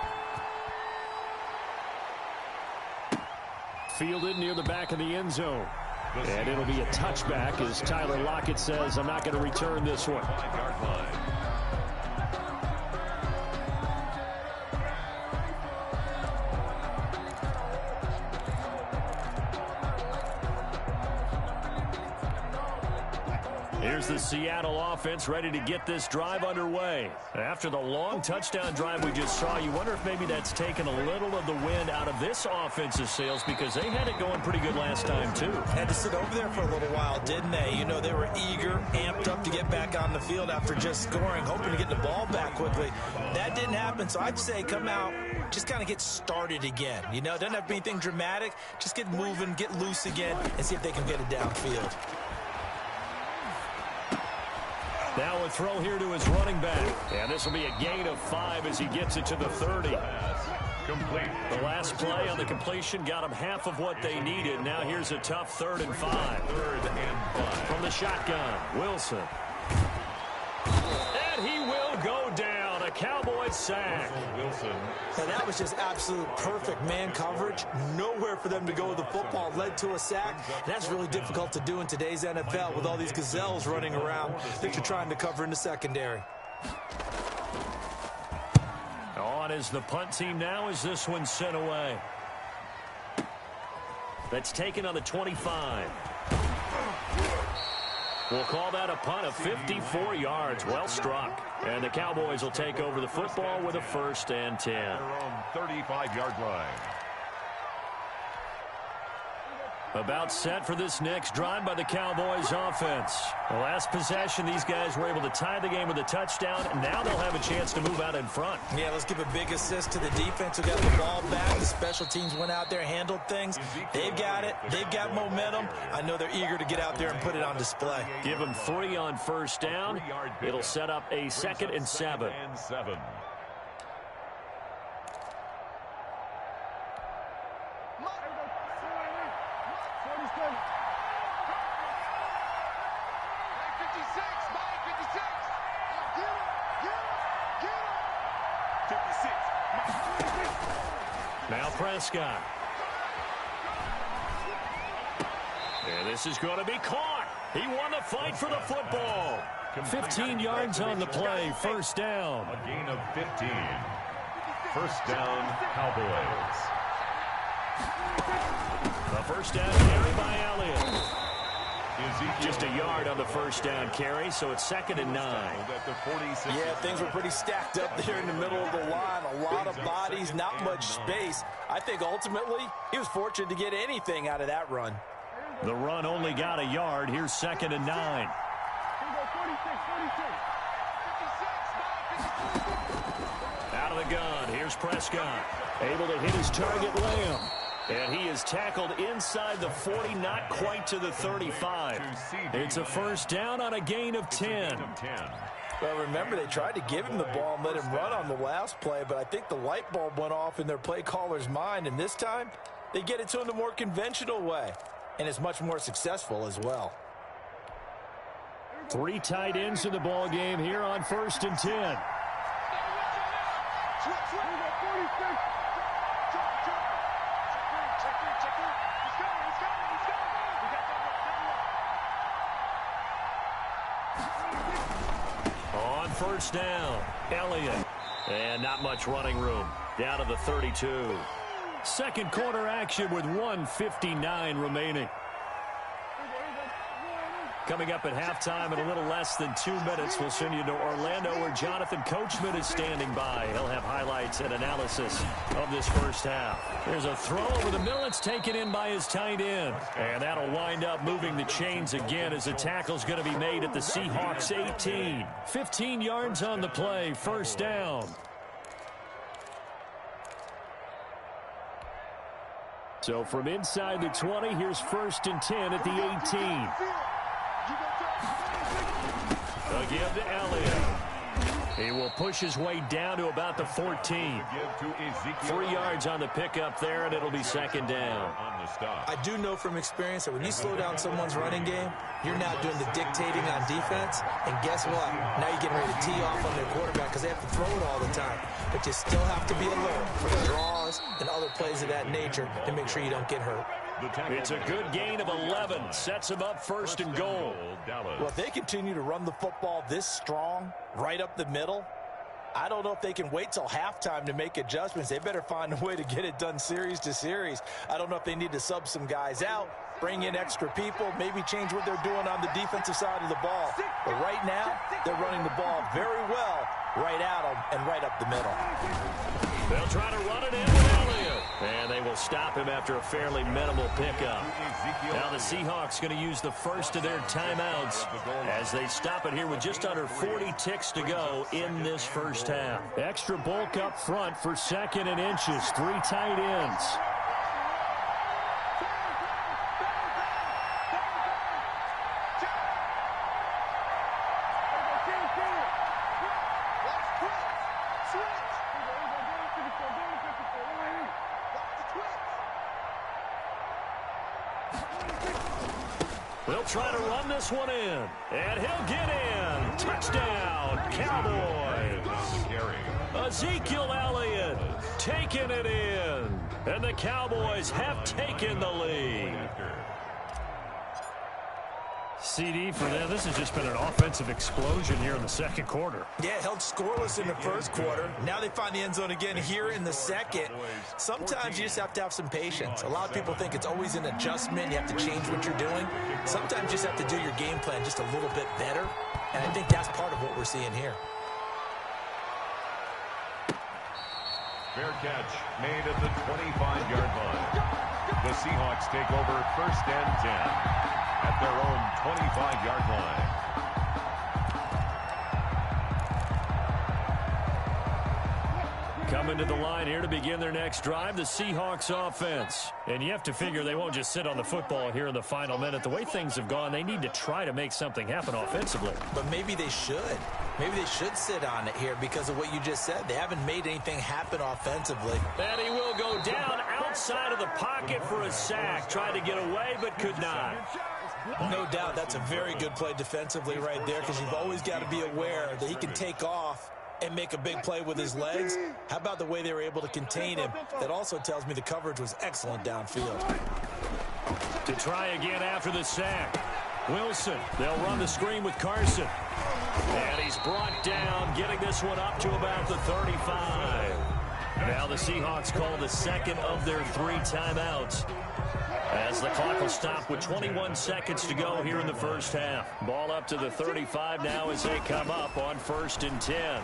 Fielded near the back of the end zone. And it'll be a touchback as Tyler Lockett says, I'm not going to return this one. 5-yard line. Here's the Seattle offense ready to get this drive underway. After the long touchdown drive we just saw, you wonder if maybe that's taken a little of the wind out of this offensive sails because they had it going pretty good last time, too. Had to sit over there for a little while, didn't they? You know, they were eager, amped up to get back on the field after just scoring, hoping to get the ball back quickly. That didn't happen, so I'd say come out, just kind of get started again. You know, it doesn't have to be anything dramatic. Just get moving, get loose again, and see if they can get it downfield. Now a throw here to his running back. And this will be a gain of 5 as he gets it to the 30. Complete. The last play on the completion got him half of what they needed. Now here's a tough 3rd and 5. 3rd and 5. From the shotgun, Wilson. And he will go down. A Cowboy sack. Wilson. And that was just absolute perfect man coverage. Nowhere for them to go with the football. Led to a sack. And that's really difficult to do in today's NFL with all these gazelles running around that you're trying to cover in the secondary. on is the punt team now as this one's sent away. That's taken on the 25. We'll call that a punt of 54 yards. Well struck. And the Cowboys will take over the football with a 1st and 10. Their own 35-yard line. About set for this next drive by the Cowboys offense. The last possession, these guys were able to tie the game with a touchdown, and now they'll have a chance to move out in front. Yeah, let's give a big assist to the defense who got the ball back. The special teams went out there, handled things. They've got it. They've got momentum. I know they're eager to get out there and put it on display. Give them 3 on 1st down. It'll set up a 2nd and 7. Now Prescott. And this is going to be caught. He won the fight for the football. 15 yards on the play. 1st down. A gain of 15. 1st down, Cowboys. The 1st down carry by Elliott. Just a yard on the 1st down carry, so it's 2nd and 9. Yeah, things were pretty stacked up there in the middle of the line. A lot of bodies, not much space. I think ultimately he was fortunate to get anything out of that run. The run only got a yard. Here's 2nd and 9. Out of the gun. Here's Prescott. Able to hit his target, Lamb. And he is tackled inside the 40, not quite to the 35. It's a 1st down on a gain of 10. Well, remember, they tried to give him the ball and let him run on the last play, but I think the light bulb went off in their play caller's mind, and this time they get it to him the more conventional way, and it's much more successful as well. 3 tight ends in the ball game here on 1st and 10. On 1st down, Elliott. And not much running room. Down to the 32. Second quarter action with 1:59 remaining. Coming up at halftime in a little less than 2 minutes, we'll send you to Orlando where Jonathan Coachman is standing by. He'll have highlights and analysis of this 1st half. There's a throw over the middle. It's taken in by his tight end. And that'll wind up moving the chains again as the tackle's going to be made at the Seahawks 18. 15 yards on the play. 1st down. So from inside the 20, here's 1st and 10 at the 18. They'll give to Elliott. He will push his way down to about the 14. 3 yards on the pickup there, and it'll be 2nd down. I do know from experience that when you slow down someone's running game, you're now doing the dictating on defense. And guess what? Now you're getting ready to tee off on their quarterback because they have to throw it all the time. But you still have to be alert for the draws and other plays of that nature to make sure you don't get hurt. It's a good gain of 11. Sets him up 1st and goal. Well, if they continue to run the football this strong, right up the middle, I don't know if they can wait till halftime to make adjustments. They better find a way to get it done series to series. I don't know if they need to sub some guys out, bring in extra people, maybe change what they're doing on the defensive side of the ball. But right now, they're running the ball very well right at them and right up the middle. They'll try to run it in with Elliott. And they will stop him after a fairly minimal pickup. Now the Seahawks going to use the first of their timeouts as they stop it here with just under 40 ticks to go in this 1st half. Extra bulk up front for 2nd and inches. 3 tight ends. They'll try to run this one in, and he'll get in. Touchdown, Cowboys. Ezekiel Elliott taking it in, and the Cowboys have taken the lead. CD for them. This has just been an offensive explosion here in the second quarter. Yeah, held scoreless in the first quarter. Now they find the end zone again here in the second. Sometimes you just have to have some patience. A lot of people think it's always an adjustment. You have to change what you're doing. Sometimes you just have to do your game plan just a little bit better. And I think that's part of what we're seeing here. Fair catch made at the 25-yard line. The Seahawks take over first and 10 at their own 25-yard line. Coming to the line here to begin their next drive, the Seahawks offense. And you have to figure they won't just sit on the football here in the final minute. The way things have gone, they need to try to make something happen offensively. But maybe they should. Maybe they should sit on it here because of what you just said. They haven't made anything happen offensively. And he will go down outside of the pocket for a sack. Tried to get away, but could not. No doubt that's a very good play defensively right there because you've always got to be aware that he can take off and make a big play with his legs. How about the way they were able to contain him? That also tells me the coverage was excellent downfield. To try again after the sack. Wilson, they'll run the screen with Carson. And he's brought down, getting this one up to about the 35. Now the Seahawks call the second of their 3 timeouts, as the clock will stop with 21 seconds to go here in the first half. Ball up to the 35 now as they come up on 1st and 10.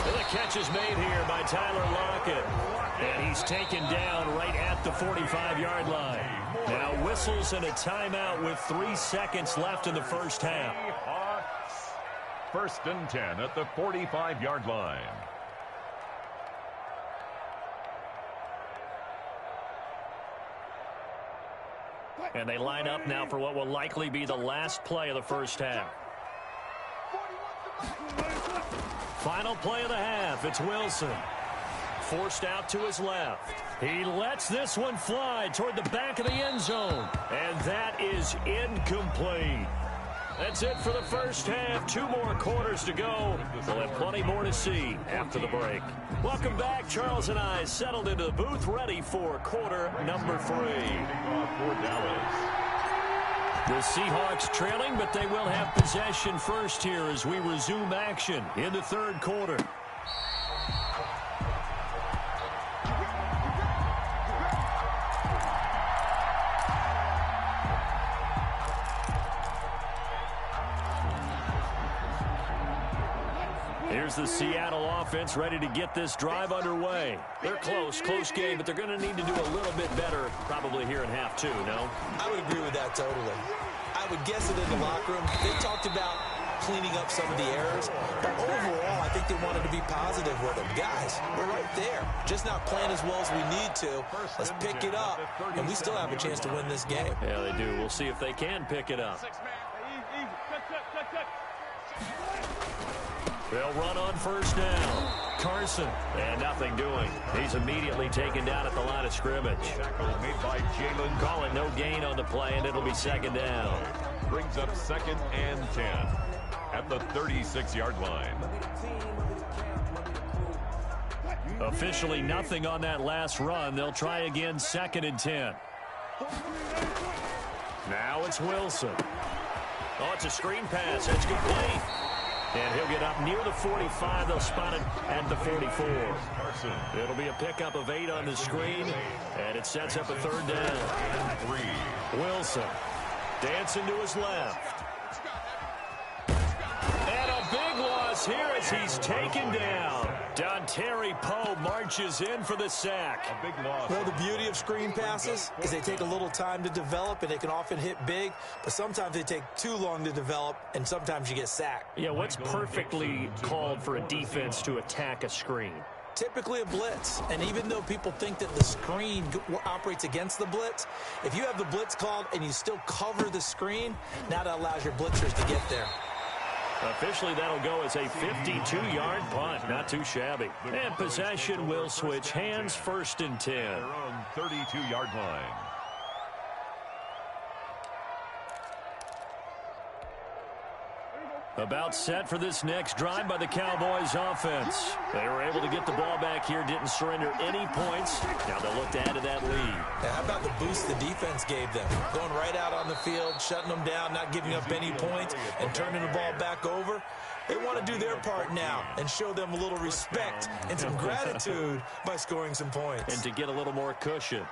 The catch is made here by Tyler Lockett. And he's taken down right at the 45-yard line. Now whistles and a timeout with 3 seconds left in the first half. First and 10 at the 45-yard line. And they line up now for what will likely be the last play of the first half. Final play of the half. It's Wilson. Forced out to his left. He lets this one fly toward the back of the end zone. And that is incomplete. That's it for the first half. 2 more quarters to go. We'll have plenty more to see after the break. Welcome back. Charles and I settled into the booth, ready for quarter number 3. The Seahawks trailing, but they will have possession first here as we resume action in the third quarter. Here's the Seattle offense ready to get this drive underway. They're close game, but they're going to need to do a little bit better probably here in half 2, no? I would agree with that totally. I would guess it in the locker room. They talked about cleaning up some of the errors, but overall, I think they wanted to be positive with them. Guys, we're right there. Just not playing as well as we need to. Let's pick it up, and we still have a chance to win this game. Yeah, they do. We'll see if they can pick it up. They'll run on first down. Carson, and nothing doing. He's immediately taken down at the line of scrimmage. Made by Jalen. Call it no gain on the play, and it'll be second down. Brings up 2nd and 10 at the 36-yard line. Officially nothing on that last run. They'll try again 2nd and 10. Now it's Wilson. Oh, it's a screen pass. That's complete. And he'll get up near the 45. They'll spot it at the 44. It'll be a pickup of 8 on the screen, and it sets up a 3rd down. 3. Wilson dancing to his left. And a big loss here as he's taken down. Dontari Poe marches in for the sack. A big loss. Well, the beauty of screen passes is they take a little time to develop, and they can often hit big, but sometimes they take too long to develop, and sometimes you get sacked. Yeah, what's perfectly called for a defense to attack a screen? Typically a blitz, and even though people think that the screen operates against the blitz, if you have the blitz called and you still cover the screen, now that allows your blitzers to get there. Officially, that'll go as a 52-yard punt. Not too shabby. And possession will switch hands, 1st and 10. Their own 32-yard line. About set for this next drive by the Cowboys offense. They were able to get the ball back here, didn't surrender any points. Now they'll look to add to that lead. Yeah, how about the boost the defense gave them? Going right out on the field, shutting them down, not giving up any points, and turning the ball back over. They want to do their part now and show them a little respect and some gratitude by scoring some points. And to get a little more cushion.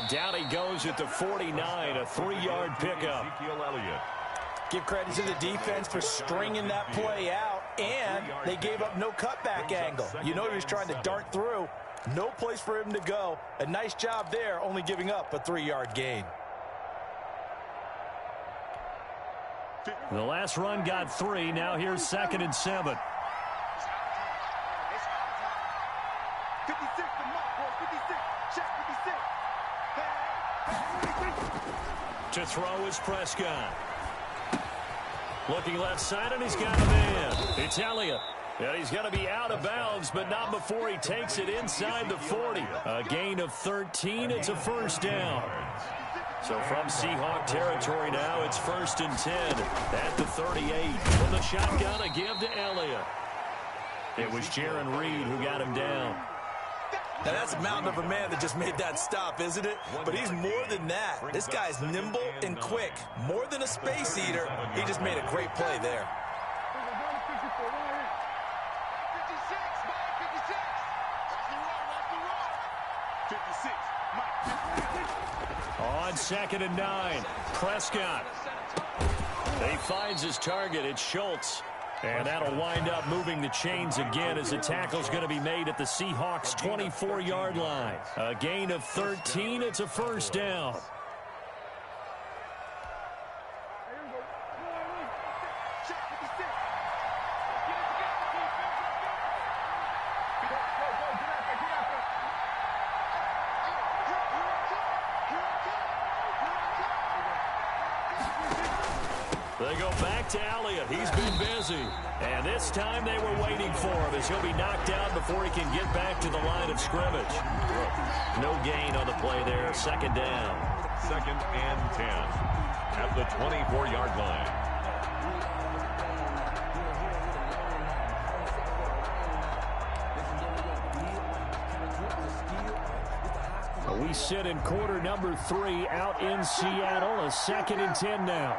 Down he goes at the 49, a 3-yard pickup. Give credit to the defense for stringing that play out, and they gave up no cutback angle. You know he was trying to dart through. No place for him to go. A nice job there, only giving up a 3-yard gain. The last run got 3. Now here's 2nd and 7. 56 to Mark, 56. Check 56. To throw is Prescott. Looking left side, and he's got a man. It's Elliott. And he's going to be out of bounds, but not before he takes it inside the 40. A gain of 13. It's a first down. So from Seahawk territory now, it's 1st and 10 at the 38. From the shotgun, a give to Elliott. It was Jaron Reed who got him down. Now, that's a mountain of a man that just made that stop, isn't it? But he's more than that. This guy's nimble and quick. More than a space eater. He just made a great play there. 56. On 2nd and 9, Prescott. He finds his target. It's Schultz. And that'll wind up moving the chains again as the tackle's going to be made at the Seahawks' 24-yard line. A gain of 13. It's a first down. They go back to Elliott. He's been busy. And this time they were waiting for him as he'll be knocked out before he can get back to the line of scrimmage. No gain on the play there. 2nd down. 2nd and 10 at the 24-yard line. We sit in quarter number 3 out in Seattle. A 2nd and 10 now.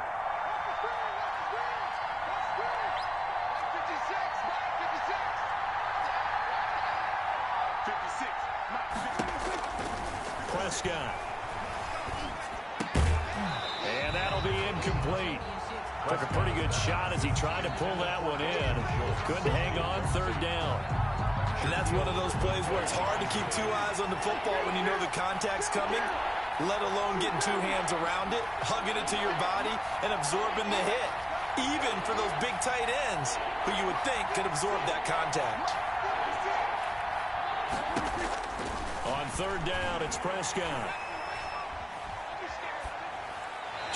Prescott. And that'll be incomplete. Took a pretty good shot as he tried to pull that one in. Couldn't hang on. 3rd down. And that's one of those plays where it's hard to keep 2 eyes on the football when you know the contact's coming, let alone getting 2 hands around it, hugging it to your body, and absorbing the hit, even for those big tight ends who you would think could absorb that contact. On 3rd down, it's Prescott.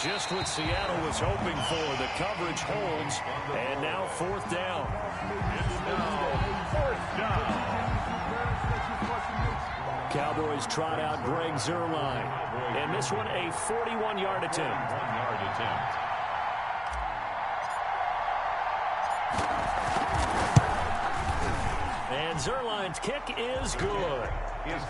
Just what Seattle was hoping for. The coverage holds, and now 4th down. Cowboys trot out Greg Zuerlein. And this one, a 41-yard attempt. And Zuerlein's kick is good.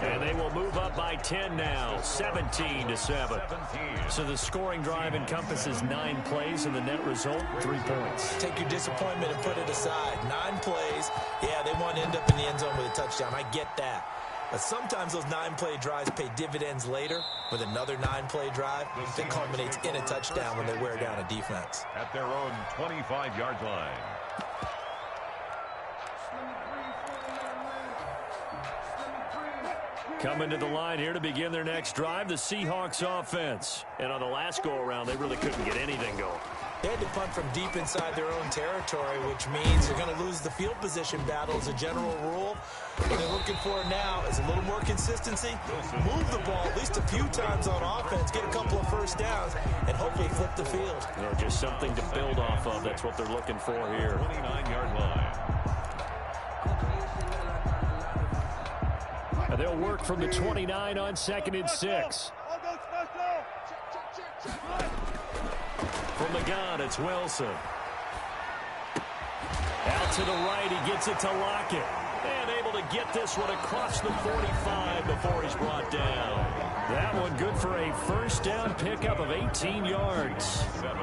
And they will move up by 10 now, 17-7. So the scoring drive encompasses 9 plays, and the net result, 3 points. Take your disappointment and put it aside. 9 plays, yeah, they want to end up in the end zone with a touchdown. I get that. But sometimes those 9-play drives pay dividends later with another 9-play drive that culminates in a touchdown when they wear down a defense. At their own 25-yard line. Coming to the line here to begin their next drive, the Seahawks offense. And on the last go-around, they really couldn't get anything going. They had to punt from deep inside their own territory, which means they're going to lose the field position battle as a general rule. What they're looking for now is a little more consistency, move the ball at least a few times on offense, get a couple of first downs, and hopefully flip the field. Just something to build off of. That's what they're looking for here. 29-yard line. They'll work from the 29 on 2nd and 6. From the gun, it's Wilson. Out to the right, he gets it to Lockett. And able to get this one across the 45 before he's brought down. That one good for a first down pickup of 18 yards. 7.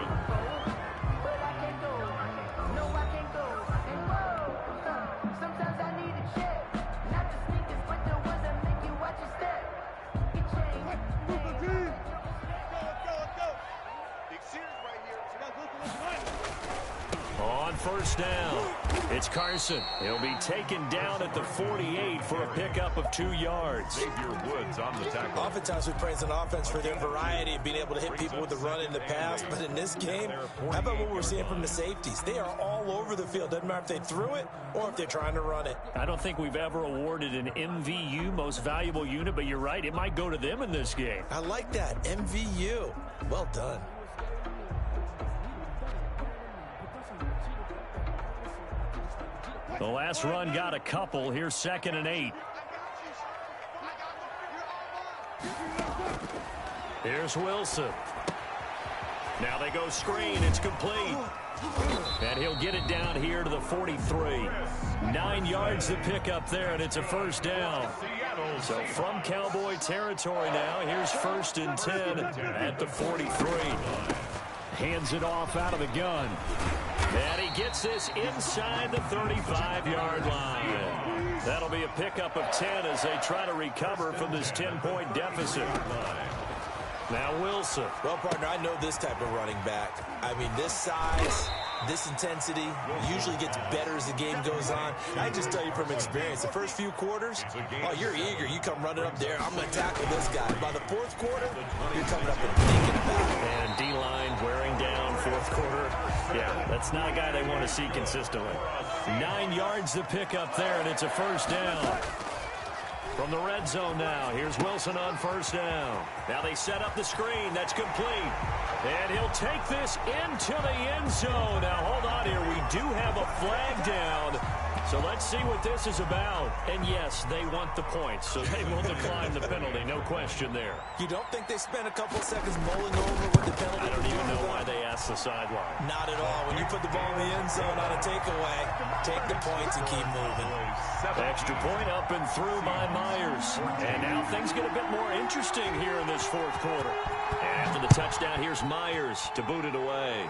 On first down, it's Carson. He'll be taken down at the 48 for a pickup of 2 yards. Xavier Woods on the tackle. Oftentimes we praise an offense for their variety of being able to hit people with the run in the pass, but in this game, how about what we're seeing from the safeties? They are all over the field. Doesn't matter if they threw it or if they're trying to run it. I don't think we've ever awarded an MVU, most valuable unit, but you're right, it might go to them in this game. I like that, MVU. Well done. The last run got a couple. Here's 2nd and 8. Here's Wilson. Now they go screen. It's complete. And he'll get it down here to the 43. 9 yards to pick up there, and it's a first down. So from Cowboy territory now, here's 1st and 10 at the 43. Hands it off out of the gun. And he gets this inside the 35-yard line. That'll be a pickup of 10 as they try to recover from this 10-point deficit. Now Wilson. Well, partner, I know this type of running back. I mean, this size, this intensity usually gets better as the game goes on. I just tell you from experience, the first few quarters, oh, you're eager. You come running up there. I'm going to tackle this guy. By the 4th quarter, you're coming up and thinking about it. And D-line wearing down 4th quarter. Yeah, that's not a guy they want to see consistently. 9 yards to pick up there, and it's a first down. From the red zone now, here's Wilson on first down. Now they set up the screen. That's complete. And he'll take this into the end zone. Now, hold on here. We do have a flag down. So let's see what this is about. And, yes, they want the points, so they will decline the penalty. No question there. You don't think they spent a couple seconds mulling over what the penalty? I don't even know why they asked the sideline. Not at all. When you put the ball in the end zone on a takeaway, take the points and keep moving. Extra point up and through by Myers. And now things get a bit more interesting here in this 4th quarter. And after the touchdown, here's Myers to boot it away.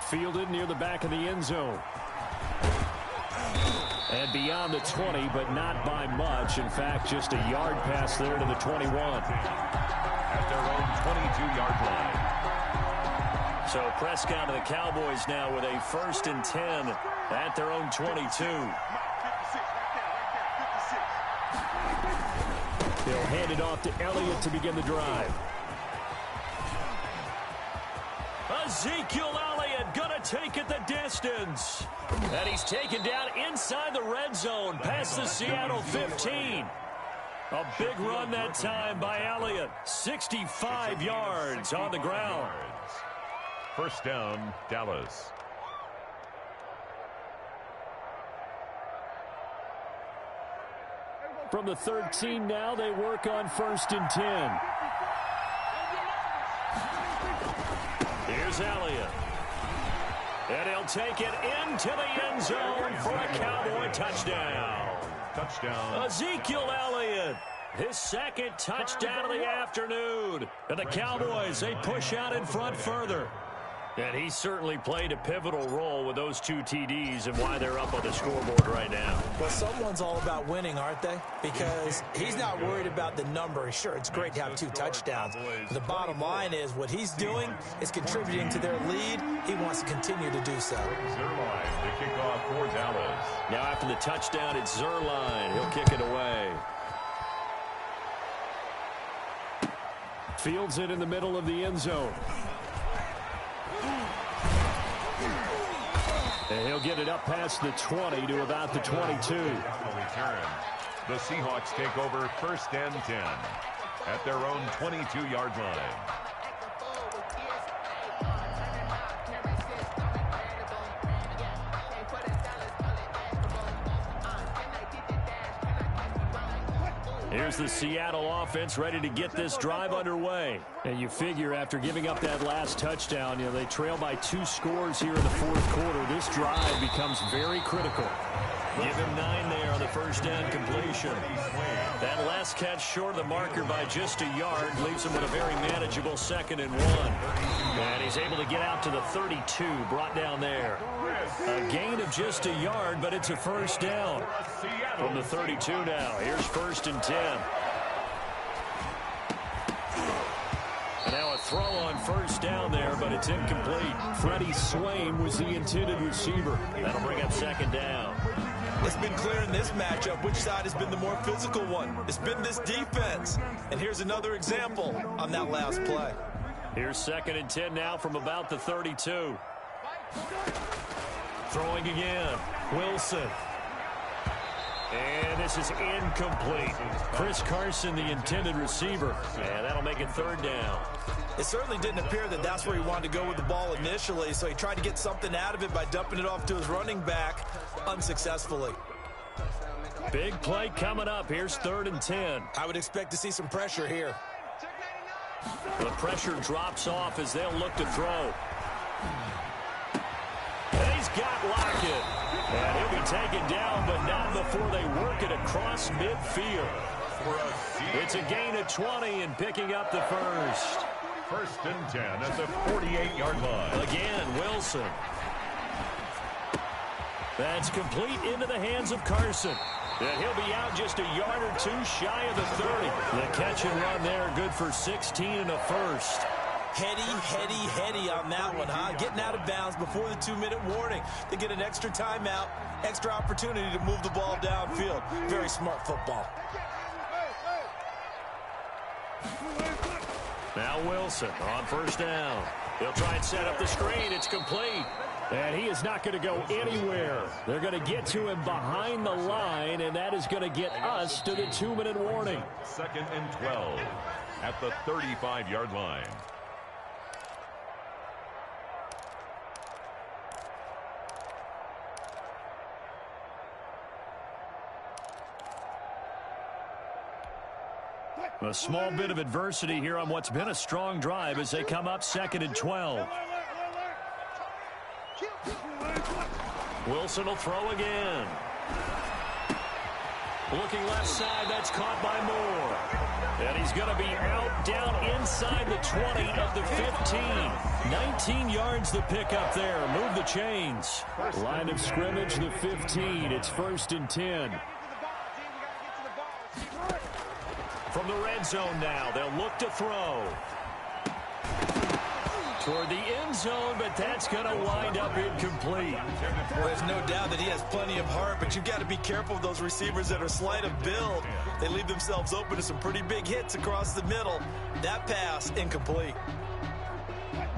Fielded near the back of the end zone. And beyond the 20, but not by much. In fact, just a yard pass there to the 21. At their own 22-yard line. So Prescott and the Cowboys now with a 1st and 10 at their own 22. They'll hand it off to Elliott to begin the drive. Ezekiel Elliott gonna take it the distance. And he's taken down inside the red zone past the Seattle 15. A big run that time by Elliott. 65 yards on the ground. First down, Dallas. From the 13 now, they work on 1st and 10. Here's Elliott. And he'll take it into the end zone for a Cowboy touchdown. Touchdown. Ezekiel Elliott. His 2nd touchdown of the afternoon. And the Cowboys, they push out in front further. And he certainly played a pivotal role with those 2 TDs and why they're up on the scoreboard right now. Well, someone's all about winning, aren't they? Because he's not worried about the number. Sure, it's great to have 2 touchdowns. But the bottom line is what he's doing is contributing to their lead. He wants to continue to do so. Zerline to kick off for Dallas. Now after the touchdown, it's Zerline. He'll kick it away. Fields it in the middle of the end zone. And he'll get it up past the 20 to about the 22. Return. The Seahawks take over 1st and 10 at their own 22-yard line. Here's the Seattle offense ready to get this drive underway. And you figure after giving up that last touchdown, they trail by 2 scores here in the 4th quarter. This drive becomes very critical. Give him 9 there on the first down completion. That last catch short of the marker by just a yard leaves him with a very manageable 2nd and 1. And he's able to get out to the 32, brought down there. A gain of just a yard, but it's a first down. From the 32 now, here's 1st and 10. And now a throw on first down there, but it's incomplete. Freddie Swain was the intended receiver. That'll bring up 2nd down. It's been clear in this matchup which side has been the more physical one. It's been this defense. And here's another example on that last play. Here's 2nd and 10 now from about the 32. Throwing again. Wilson. And this is incomplete. Chris Carson, the intended receiver. And that'll make it 3rd down. It certainly didn't appear that that's where he wanted to go with the ball initially, so he tried to get something out of it by dumping it off to his running back unsuccessfully. Big play coming up. Here's 3rd and 10. I would expect to see some pressure here. The pressure drops off as they'll look to throw. And he's got Lockett. And he'll be taken down, but not before they work it across midfield. It's a gain of 20 and picking up the first. 1st and 10 at the 48-yard line. Again, Wilson. That's complete into the hands of Carson. And he'll be out just a yard or 2 shy of the 30. The catch and run there, good for 16 and a first. Heady on that one, huh? Getting out of bounds before the 2-minute warning. They get an extra timeout, extra opportunity to move the ball downfield. Very smart football. Now Wilson on first down. He'll try and set up the screen. It's complete. And he is not going to go anywhere. They're going to get to him behind the line, and that is going to get us to the 2-minute warning. 2nd and 12 at the 35-yard line. A small bit of adversity here on what's been a strong drive as they come up 2nd and 12. Wilson will throw again. Looking left side, that's caught by Moore. And he's going to be out down inside the 20 of the 15. 19 yards the pickup there. Move the chains. Line of scrimmage, the 15. It's 1st and 10. From the red zone now, they'll look to throw. Toward the end zone, but that's going to wind up incomplete. Well, there's no doubt that he has plenty of heart, but you've got to be careful of those receivers that are slight of build. They leave themselves open to some pretty big hits across the middle. That pass, incomplete.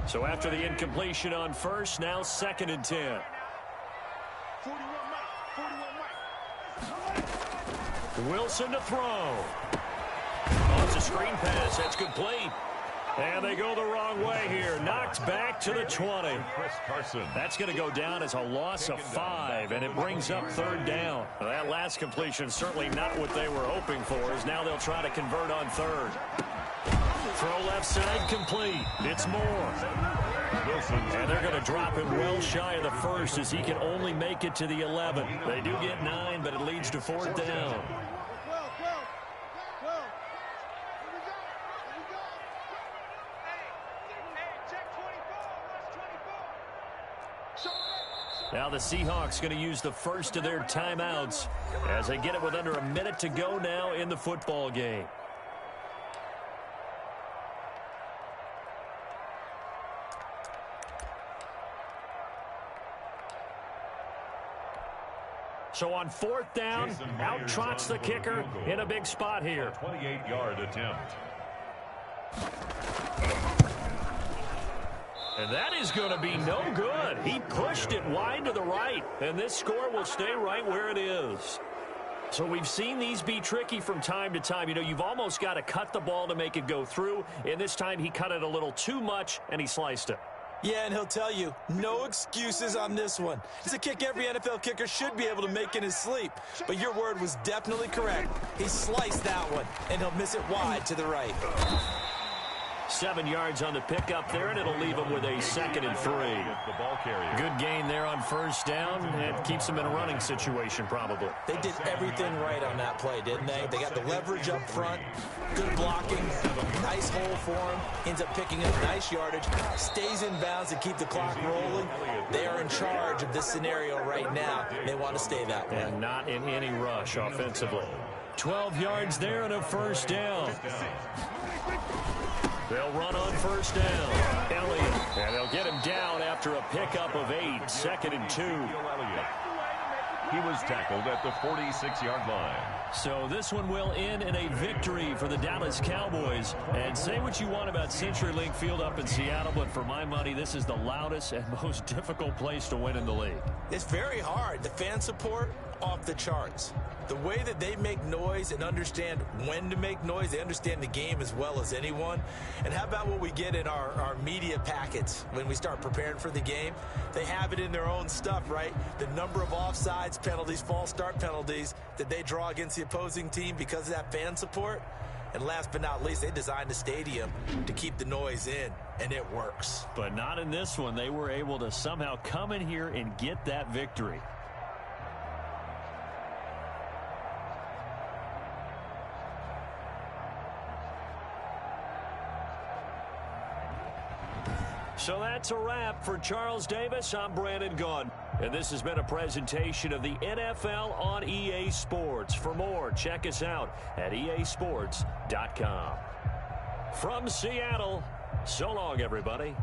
So after the incompletion on first, now 2nd and 10. Wilson to throw. Oh, it's a screen pass. That's complete. And they go the wrong way here. Knocked back to the 20. Chris Carson. That's going to go down as a loss of 5, and it brings up 3rd down. Well, that last completion certainly not what they were hoping for, as now they'll try to convert on 3rd. Throw left side complete. It's Moore. And they're going to drop him well shy of the first as he can only make it to the 11. They do get 9, but it leads to 4th down. Now the Seahawks going to use the first of their timeouts as they get it with under a minute to go now in the football game. So on 4th down, out trots the kicker in a big spot here. 28-yard attempt. And that is going to be no good. He pushed it wide to the right, and this score will stay right where it is. So we've seen these be tricky from time to time. You know, you've almost got to cut the ball to make it go through, and this time he cut it a little too much, and he sliced it. Yeah, and he'll tell you, no excuses on this one. It's a kick every NFL kicker should be able to make in his sleep. But your word was definitely correct. He sliced that one, and he'll miss it wide to the right. 7 yards on the pickup there, and it'll leave him with a 2nd and 3. The ball carrier. Good gain there on first down. It keeps him in a running situation, probably. They did everything right on that play, didn't they? They got the leverage up front, good blocking, nice hole for him, ends up picking up nice yardage, stays in bounds to keep the clock rolling. They are in charge of this scenario right now. They want to stay that way. And not in any rush offensively. 12 yards there and a first down. They'll run on first down. Elliott. And they'll get him down after a pickup of 8. 2nd and 2. He was tackled at the 46-yard line. So this one will end in a victory for the Dallas Cowboys. And say what you want about CenturyLink Field up in Seattle, but for my money, this is the loudest and most difficult place to win in the league. It's very hard. The fan support, off the charts. The way that they make noise and understand when to make noise, they understand the game as well as anyone. And how about what we get in our media packets when we start preparing for the game? They have it in their own stuff, right? The number of offsides penalties, false start penalties that they draw against the opposing team because of that fan support. And last but not least, they designed a stadium to keep the noise in, and it works. But not in this one. They were able to somehow come in here and get that victory. So that's a wrap for Charles Davis. I'm Brandon Gunn. And this has been a presentation of the NFL on EA Sports. For more, check us out at easports.com. From Seattle, so long, everybody.